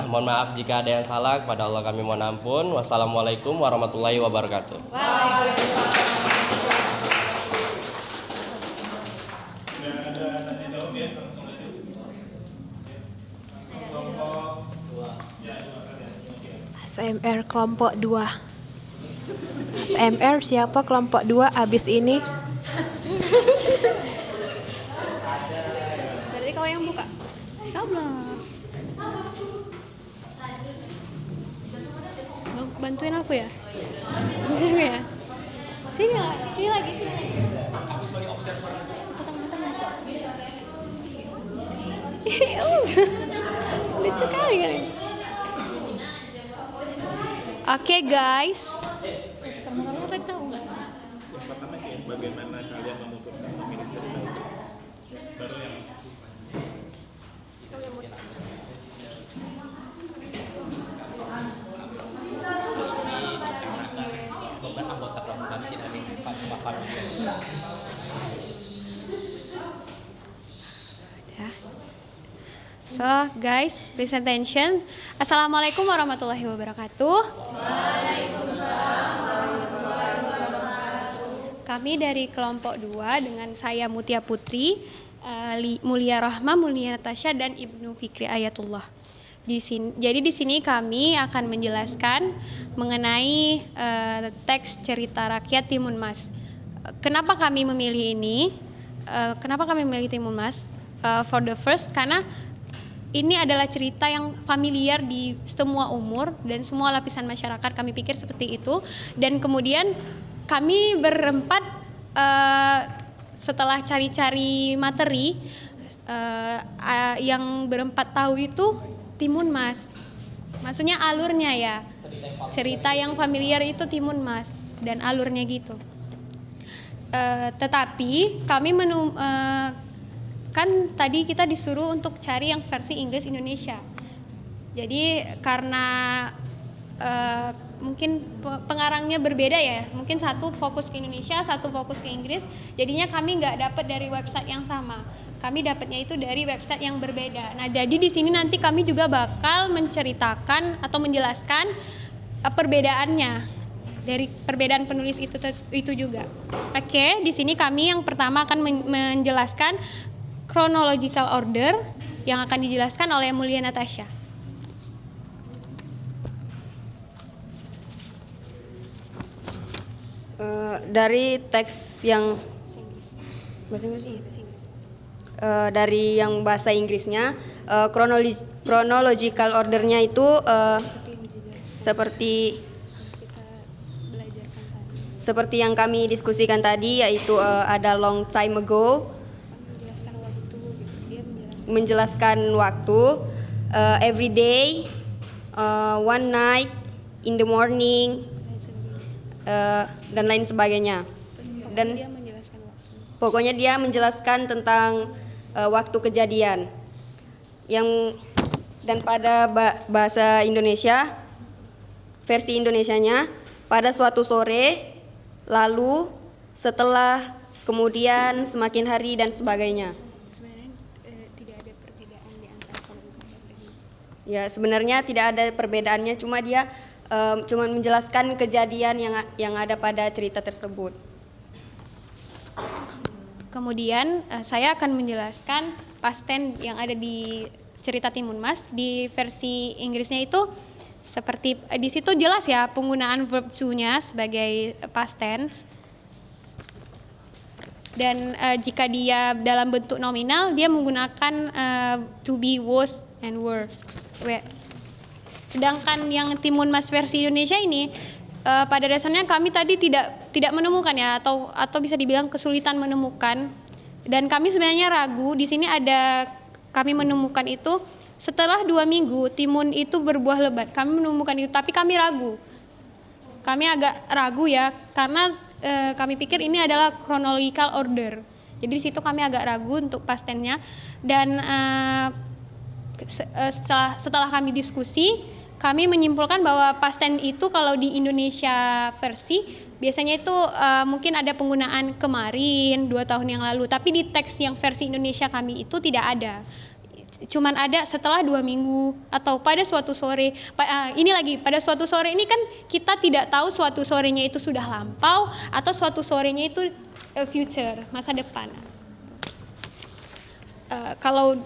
Mohon maaf jika ada yang salah, kepada Allah kami mohon ampun. Wassalamualaikum warahmatullahi wabarakatuh. SMR kelompok 2. SMR siapa kelompok 2 abis ini? Berarti kau yang buka? Kau belum. Bantuin aku ya? Bantuin aku ya? Sini lah, sini lagi sini. Aku sebagai observer. Lucu kali kalian. Oke guys. Pesan moral apa tahu nggak? Yang pertama kayak bagaimana kalian memutuskan memilih cerita itu. Baru yang Anggota kelompok kami tidak ada yang cuma kami. So guys, please attention. Assalamualaikum warahmatullahi wabarakatuh. Kami dari kelompok 2 dengan saya Mutia Putri, Mulia Rahma, Mulia Natasha, dan Ibnu Fikri Ayatullah. Jadi di sini kami akan menjelaskan mengenai teks cerita rakyat Timun Mas. Kenapa kami memilih ini? Kenapa kami memilih Timun Mas? For the first, karena ini adalah cerita yang familiar di semua umur dan semua lapisan masyarakat, kami pikir seperti itu. Dan kemudian kami berempat setelah cari-cari materi, yang berempat tahu itu Timun Mas. Maksudnya alurnya ya. Cerita yang familiar itu Timun Mas dan alurnya gitu. Tetapi kami kan tadi kita disuruh untuk cari yang versi Inggris Indonesia. Jadi karena mungkin pengarangnya berbeda ya, mungkin satu fokus ke Indonesia, satu fokus ke Inggris, jadinya kami nggak dapat dari website yang sama. Kami dapatnya itu dari website yang berbeda. Nah, jadi di sini nanti kami juga bakal menceritakan atau menjelaskan perbedaannya dari perbedaan penulis itu juga. Oke, di sini kami yang pertama akan menjelaskan chronological order yang akan dijelaskan oleh Mulia Natasha. Dari teks yang bahasa Inggris. Dari yang bahasa Inggrisnya, chronological ordernya itu seperti yang kami diskusikan tadi, yaitu ada long time ago, menjelaskan waktu, every day, one night, in the morning, dan lain sebagainya. Dan pokoknya dia menjelaskan tentang waktu kejadian dan pada bahasa Indonesia, versi Indonesianya, pada suatu sore, lalu, setelah, kemudian, semakin hari, dan sebagainya. Sebenarnya tidak ada perbedaan Ya sebenarnya tidak ada perbedaannya, cuma dia cuma menjelaskan kejadian yang ada pada cerita tersebut. Kemudian saya akan menjelaskan past tense yang ada di cerita Timun Mas. Di versi Inggrisnya itu seperti di situ jelas ya penggunaan verb to-nya sebagai past tense. Dan jika dia dalam bentuk nominal dia menggunakan to be, was, and were. Sedangkan yang Timun Mas versi Indonesia ini pada dasarnya kami tadi tidak menemukan ya atau bisa dibilang kesulitan menemukan, dan kami sebenarnya ragu di sini ada kami menemukan itu setelah 2 minggu timun itu berbuah lebat. Kami menemukan itu tapi kami ragu. Kami agak ragu ya karena kami pikir ini adalah chronological order. Jadi di situ kami agak ragu untuk past tense-nya, dan setelah kami diskusi kami menyimpulkan bahwa past tense itu kalau di Indonesia versi biasanya itu mungkin ada penggunaan kemarin 2 tahun yang lalu, tapi di teks yang versi Indonesia kami itu tidak ada. Cuman ada setelah 2 minggu atau pada suatu sore. Ini lagi pada suatu sore ini kan kita tidak tahu suatu sorenya itu sudah lampau atau suatu sorenya itu future, masa depan. Kalau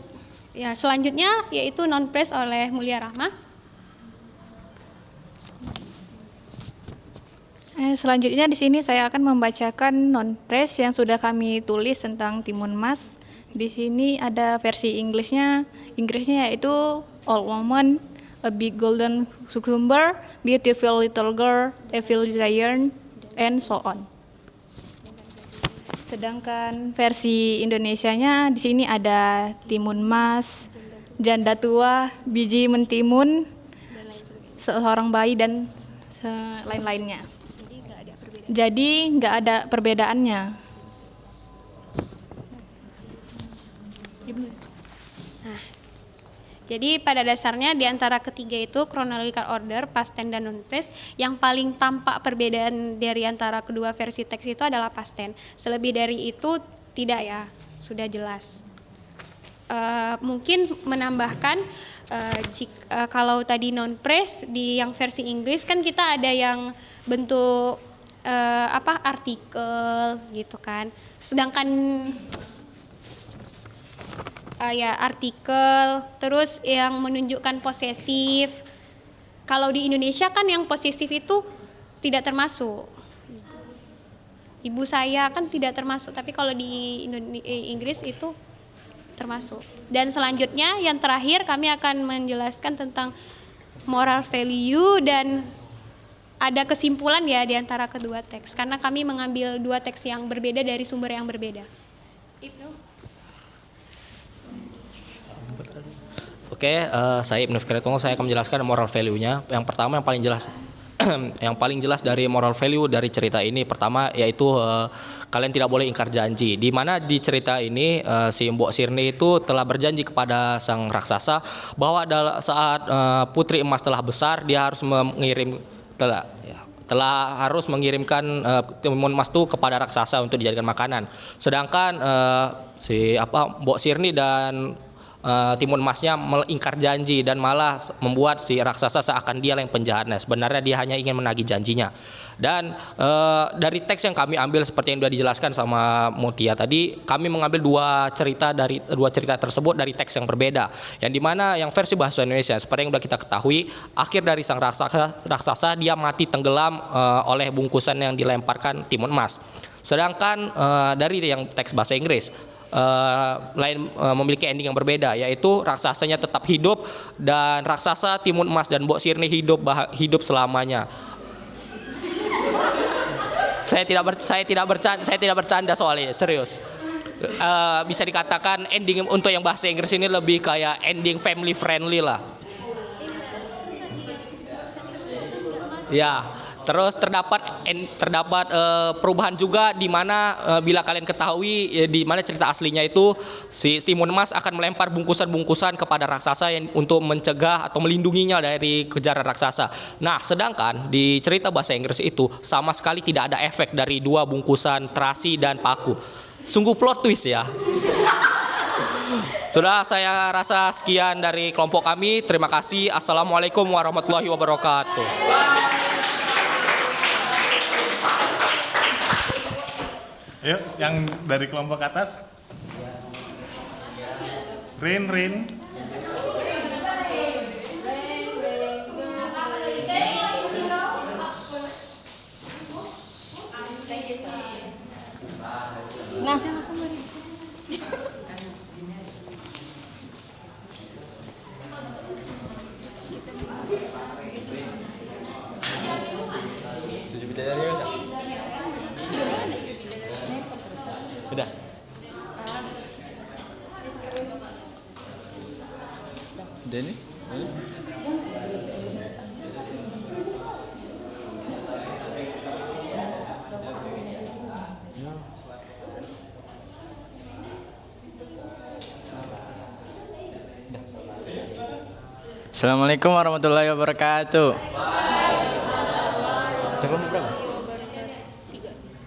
ya selanjutnya yaitu non phrase oleh Mulia Rahma. Selanjutnya di sini saya akan membacakan non phrase yang sudah kami tulis tentang Timun Mas. Di sini ada versi Inggrisnya yaitu old woman, a big golden cucumber, beautiful little girl, evil giant, and so on. Sedangkan versi Indonesianya di sini ada Timun Mas, janda tua, biji mentimun, seorang bayi, dan lain-lainnya. Jadi nggak ada perbedaannya. Jadi pada dasarnya di antara ketiga itu chronological order, past tense dan non phrase, yang paling tampak perbedaan dari antara kedua versi teks itu adalah past tense. Selebih dari itu tidak ya, sudah jelas. Mungkin menambahkan kalau tadi non phrase di yang versi Inggris kan kita ada yang bentuk artikel gitu kan. Sedangkan artikel, terus yang menunjukkan posesif. Kalau di Indonesia kan yang posesif itu tidak termasuk. Ibu saya kan tidak termasuk, tapi kalau di Inggris itu termasuk. Dan selanjutnya yang terakhir kami akan menjelaskan tentang moral value, dan ada kesimpulan ya di antara kedua teks karena kami mengambil 2 teks yang berbeda dari sumber yang berbeda. Oke, saya Ibnu Fikri Tunggal, saya akan menjelaskan moral value-nya. Yang pertama yang paling jelas yang paling jelas dari moral value dari cerita ini pertama yaitu kalian tidak boleh ingkar janji. Di mana di cerita ini si Mbok Sirni itu telah berjanji kepada sang raksasa bahwa saat putri emas telah besar dia harus harus mengirimkan timun emas itu kepada raksasa untuk dijadikan makanan. Sedangkan Mbok Sirni dan timun emasnya mengingkar janji dan malah membuat si raksasa seakan dia yang penjahatnya. Sebenarnya dia hanya ingin menagih janjinya. Dan dari teks yang kami ambil seperti yang sudah dijelaskan sama Mutia tadi, kami mengambil 2 cerita tersebut dari teks yang berbeda. Yang dimana yang versi bahasa Indonesia seperti yang sudah kita ketahui, akhir dari sang raksasa dia mati tenggelam oleh bungkusan yang dilemparkan timun emas. Sedangkan dari yang teks bahasa Inggris memiliki ending yang berbeda, yaitu raksasanya tetap hidup dan raksasa timun emas dan Mbok Sirni hidup selamanya. Saya tidak bercanda soalnya, serius. Bisa dikatakan ending untuk yang bahasa Inggris ini lebih kayak ending family friendly lah. Ya. Terus terdapat perubahan juga di mana bila kalian ketahui di mana cerita aslinya itu si timun emas akan melempar bungkusan-bungkusan kepada raksasa untuk mencegah atau melindunginya dari kejaran raksasa. Nah, sedangkan di cerita bahasa Inggris itu sama sekali tidak ada efek dari 2 bungkusan terasi dan paku. Sungguh plot twist ya. Sudah, saya rasa sekian dari kelompok kami. Terima kasih. Assalamualaikum warahmatullahi wabarakatuh. Yuk, yang dari kelompok atas. Rin. Nah, Tujuh bidadari udah. Udah. Udah nih. Assalamualaikum warahmatullahi wabarakatuh.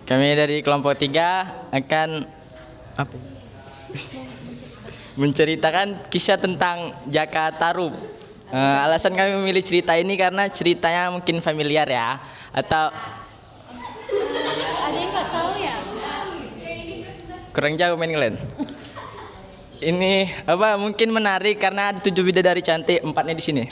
Kami dari kelompok 3 akan menceritakan kisah tentang Jaka Tarub. Alasan kami memilih cerita ini karena ceritanya mungkin familiar ya, atau Ada yang nggak tahu ya? kurang jauh main kalian. Ini mungkin menarik karena ada 7 bidadari cantik, 4-nya di sini.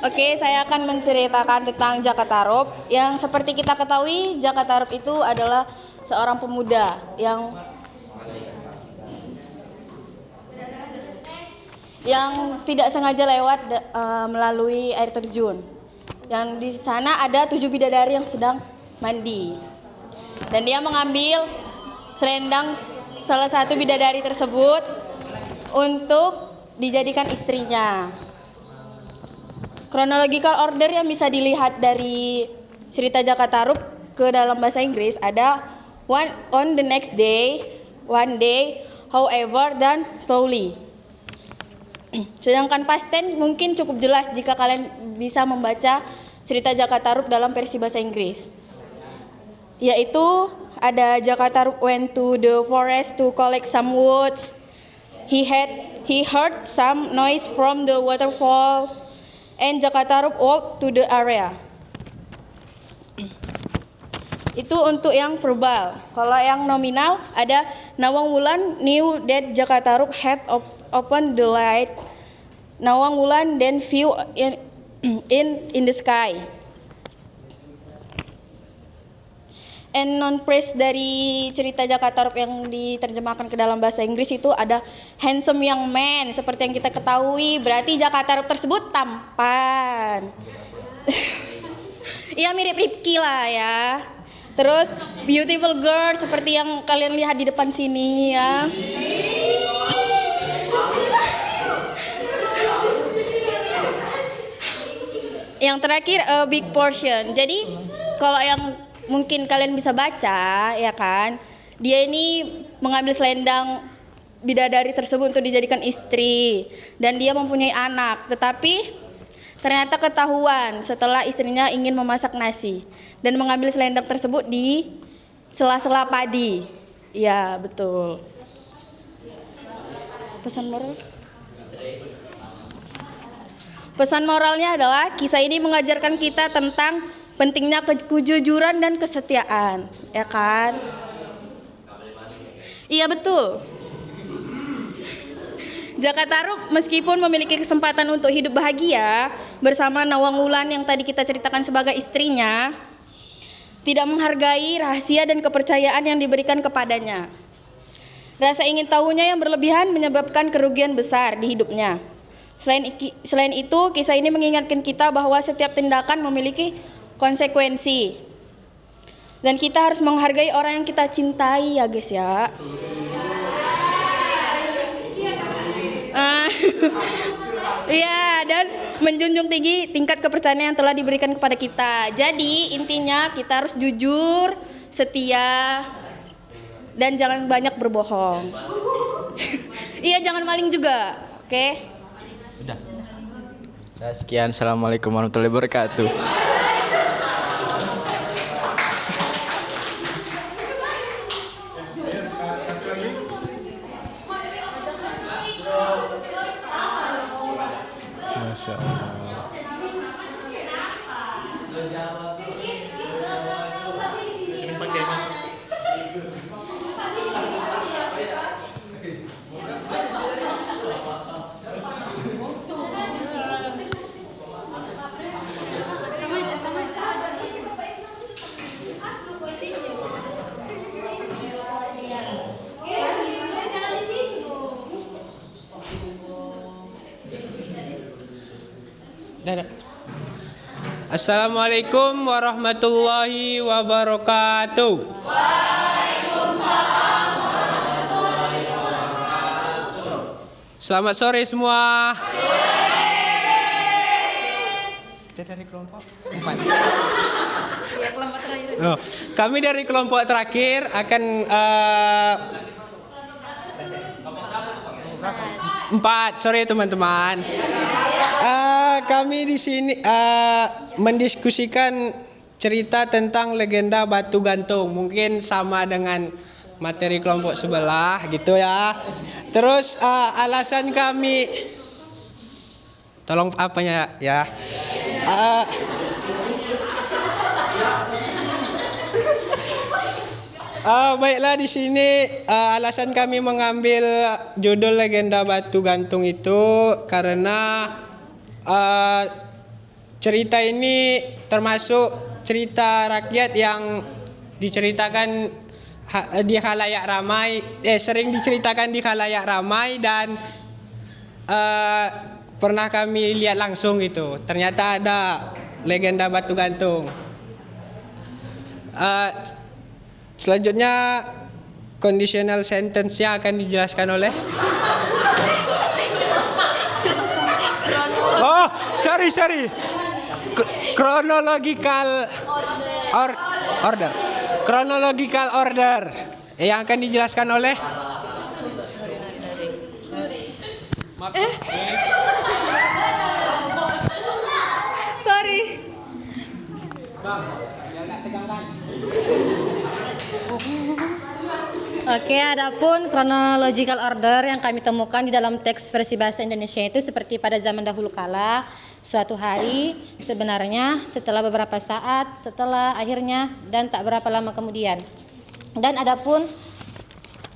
Oke, saya akan menceritakan tentang Jaka Tarub. Yang seperti kita ketahui, Jaka Tarub itu adalah seorang pemuda yang tidak sengaja lewat melalui air terjun. Yang di sana ada 7 bidadari yang sedang mandi. Dan dia mengambil selendang salah satu bidadari tersebut untuk dijadikan istrinya. Chronological order yang bisa dilihat dari cerita Jaka Tarub ke dalam bahasa Inggris ada on the next day, one day, however, dan slowly. Sedangkan past tense mungkin cukup jelas jika kalian bisa membaca cerita Jaka Tarub dalam versi bahasa Inggris. Yaitu ada Jaka Tarub went to the forest to collect some wood. He heard some noise from the waterfall. And Jaka Tarub walked to the area. Itu untuk yang verbal. Kalau yang nominal ada Nawang Wulan knew that Jaka Tarub had opened the light. Nawang Wulan then view in the sky. And non-phrase dari cerita Jaka Tarub yang diterjemahkan ke dalam bahasa Inggris itu ada handsome young man, seperti yang kita ketahui, berarti Jaka Tarub tersebut tampan. Iya, mirip Rifki lah ya. Terus beautiful girl seperti yang kalian lihat di depan sini ya. Yang terakhir a big portion. Jadi kalau yang mungkin kalian bisa baca ya kan, dia ini mengambil selendang bidadari tersebut untuk dijadikan istri dan dia mempunyai anak, tetapi ternyata ketahuan setelah istrinya ingin memasak nasi dan mengambil selendang tersebut di sela-sela padi. Ya betul. Pesan moralnya adalah kisah ini mengajarkan kita tentang pentingnya kejujuran dan kesetiaan, ya kan? Iya betul. Jaka Tarub meskipun memiliki kesempatan untuk hidup bahagia bersama Nawang Wulan yang tadi kita ceritakan sebagai istrinya, tidak menghargai rahasia dan kepercayaan yang diberikan kepadanya. Rasa ingin tahunya yang berlebihan menyebabkan kerugian besar di hidupnya. Selain itu, kisah ini mengingatkan kita bahwa setiap tindakan memiliki konsekuensi dan kita harus menghargai orang yang kita cintai ya guys ya. Iya, dan menjunjung tinggi tingkat kepercayaan yang telah diberikan kepada kita. Jadi intinya kita harus jujur, setia, dan jangan banyak berbohong. Iya, jangan maling juga, oke? Sekian, assalamualaikum warahmatullahi wabarakatuh. Masya Allah. Assalamualaikum warahmatullahi wabarakatuh. Selamat sore semua. Kita dari kelompok 4. Oh, kami dari kelompok terakhir akan 4. Sorry teman-teman. Kami di sini mendiskusikan cerita tentang legenda Batu Gantung. Mungkin sama dengan materi kelompok sebelah gitu ya. Terus alasan kami, tolong apanya ya. Baiklah, di sini alasan kami mengambil judul legenda Batu Gantung itu karena cerita ini termasuk cerita rakyat yang diceritakan di khalayak ramai, sering diceritakan di khalayak ramai dan pernah kami lihat langsung itu. Ternyata ada legenda Batu Gantung. Selanjutnya conditional sentence-nya akan dijelaskan oleh Oh, sorry. Chronological order. Chronological order yang akan dijelaskan oleh Sorry. Oke, adapun chronological order yang kami temukan di dalam teks versi bahasa Indonesia itu seperti pada zaman dahulu kala, suatu hari, sebenarnya, setelah beberapa saat, setelah, akhirnya, dan tak berapa lama kemudian. Dan adapun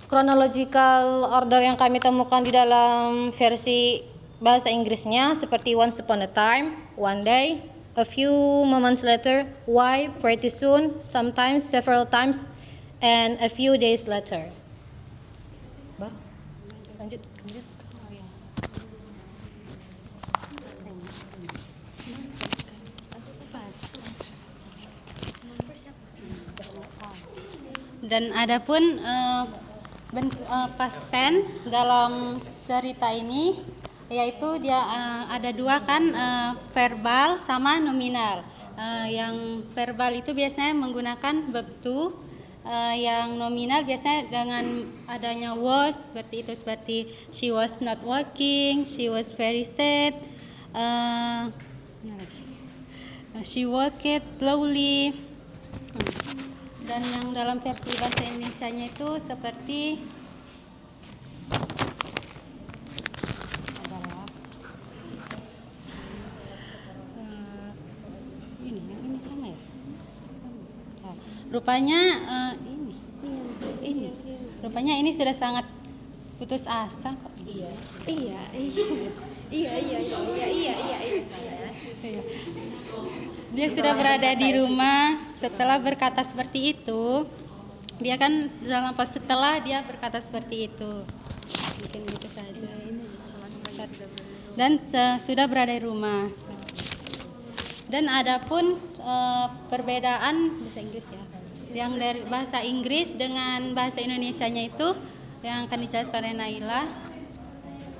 chronological order yang kami temukan di dalam versi bahasa Inggrisnya seperti once upon a time, one day, a few moments later, why, pretty soon, sometimes, several times, and a few days later. Lanjut. Dan adapun past tense dalam cerita ini yaitu dia ada dua kan, verbal sama nominal. Yang verbal itu biasanya menggunakan verb to. Yang nominal biasanya dengan adanya was, seperti itu, seperti she was not working, she was very sad, she worked slowly. Dan yang dalam versi bahasa Indonesianya itu seperti ini sama ya? Rupanya ini rupanya ini sudah sangat putus asa kok. Iya. Dia sudah berada di rumah setelah berkata seperti itu. Dia kan dalam pas setelah dia berkata seperti itu. Mungkin gitu saja. Dan sudah berada di rumah. Dan adapun perbedaan bahasa Inggris ya. Yang dari bahasa Inggris dengan bahasa Indonesianya itu yang akan dijelaskan oleh Naila.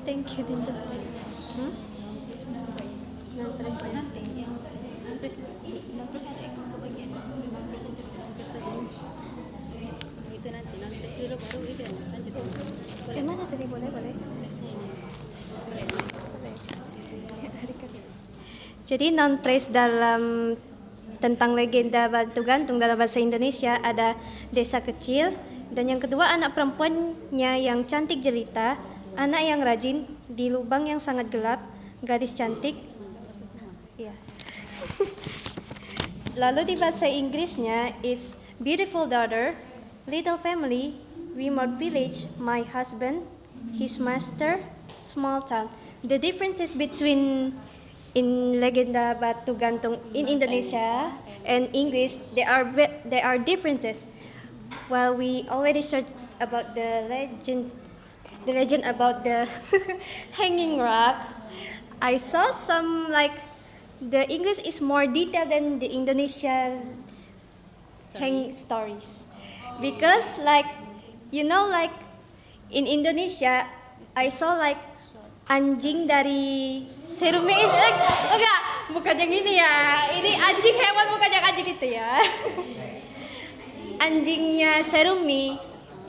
Thank you, Dinda. Itu nanti dulu baru itu lanjut. Gimana tadi, boleh? Jadi noun phrase dalam tentang legenda batu gantung dalam bahasa Indonesia ada desa kecil, dan yang kedua anak perempuannya yang cantik jelita, anak yang rajin di lubang yang sangat gelap, gadis cantik. Ya. Lalu di bahasa Inggrisnya it's beautiful daughter, little family, remote village, my husband, his master, small town. The differences between in legenda batu gantung in Indonesia and English, there are differences. While we already searched about the legend about the hanging rock, I saw some like the English is more detailed than the Indonesian hang stories, because like like in Indonesia I saw like anjing dari Serumi, enggak, bukan yang ini ya. Ini anjing hewan, bukan yang anjing itu ya. Anjingnya Serumi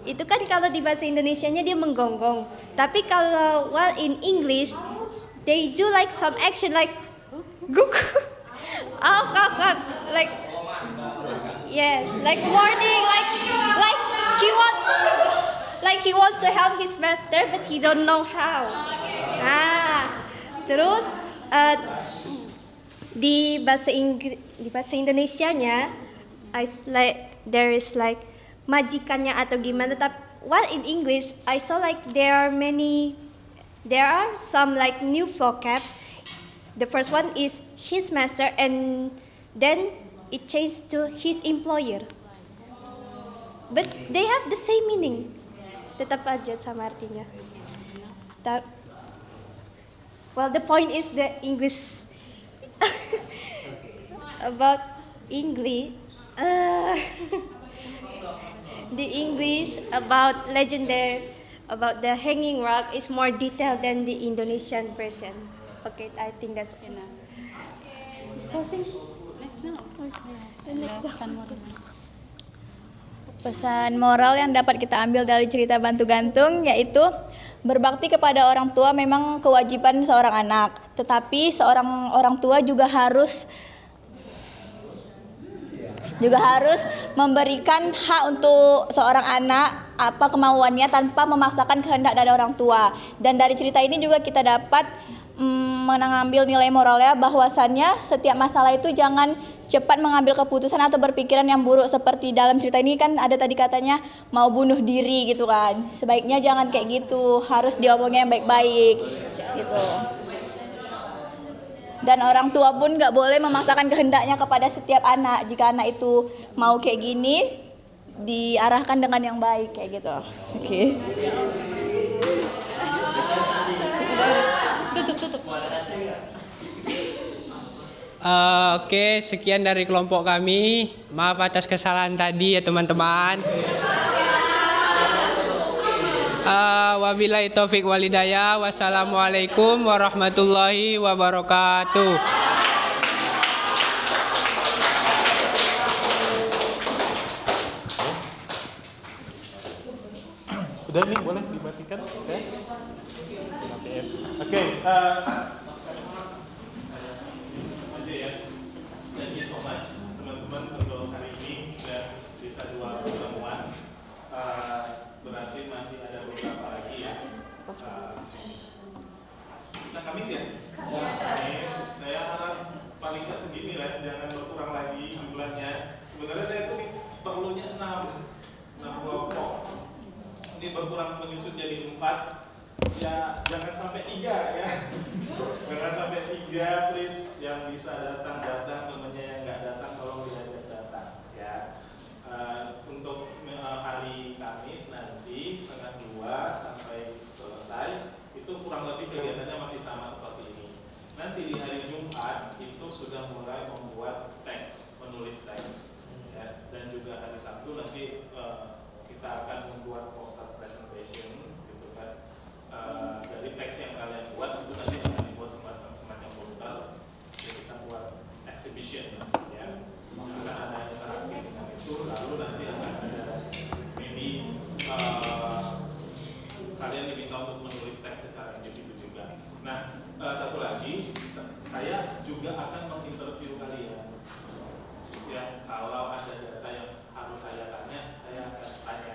itu kan kalau di bahasa Indonesianya dia menggonggong. Tapi kalau while in English they do like some action like guk, like yes, like warning, like he wants to help his master but he don't know how. Terus di bahasa Indonesianya there is like majikannya atau gimana, tapi while in English I saw like there are some like new vocabs. The first one is his master, and then it changed to his employer, but they have the same meaning, tetap aja sama artinya. Well, the point is the English about English. The English about legendary about the hanging rock is more detailed than the Indonesian version. Okay, I think that's enough. Closing. Pesan moral yang dapat kita ambil dari cerita Batu Gantung yaitu berbakti kepada orang tua memang kewajiban seorang anak, tetapi seorang orang tua juga harus memberikan hak untuk seorang anak apa kemauannya tanpa memaksakan kehendak dari orang tua. Dan dari cerita ini juga kita dapat mengambil nilai moralnya bahwasannya setiap masalah itu jangan cepat mengambil keputusan atau berpikiran yang buruk, seperti dalam cerita ini kan ada tadi katanya mau bunuh diri gitu kan. Sebaiknya jangan kayak gitu, harus diomongnya yang baik-baik gitu. Dan orang tua pun nggak boleh memaksakan kehendaknya kepada setiap anak. Jika anak itu mau kayak gini, diarahkan dengan yang baik kayak gitu. Oke. Tutup. Oke, sekian dari kelompok kami. Maaf atas kesalahan tadi ya teman-teman. Wabillahi taufik walhidayah. Wassalamualaikum warahmatullahi wabarakatuh. Udah nih, boleh dimatikan? Oke. Aja ya. Thank you so much teman-teman untuk hari ini sudah bisa 2 pertemuan. Berarti masih ada beberapa lagi ya. Kita Kamis ya? Kamis. Saya harap paling nggak segini lah, jangan berkurang lagi jumlahnya. Sebenarnya saya tuh perlunya 6 kelompok. Ini berkurang menyusut jadi 4. Ya jangan sampai 3 ya. Jangan sampai 3 please. Yang bisa datang, temennya yang nggak datang tolong diajak datang ya. Untuk hari Kamis nanti 1:30 sampai selesai itu kurang lebih kegiatannya masih sama seperti ini. Nanti di hari Jumat itu sudah mulai membuat teks, menulis teks ya. Dan juga hari Sabtu nanti kita akan membuat poster presentation gitu kan. Dari teks yang kalian buat itu nanti akan dibuat semacam poster. Jadi kita buat exhibition ya. Akan ada interaksi dengan itu, lalu nanti akan ada maybe kalian diminta untuk menulis teks secara individu juga. Nah, satu lagi, saya juga akan menginterview kalian. Ya, kalau ada data yang harus saya tanya, saya akan tanya.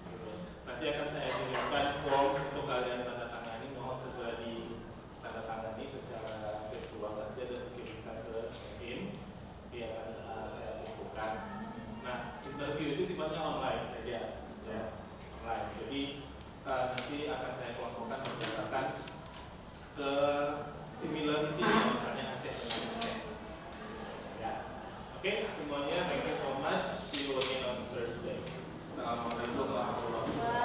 Gitu. Nanti akan saya kirimkan form untuk kalian tanda tangani, mohon segera ditanda tangani secara virtual saja dan dikirimkan ke admin. Yang akan saya lakukan. Nah, interview itu sifatnya online saja, ya, online. Jadi nanti akan saya kelompokkan berdasarkan ke similarity, misalnya Aceh dengan Aceh. Ya, oke, semuanya, thank you so much. See you again on Thursday. Assalamualaikum warahmatullahi wabarakatuh.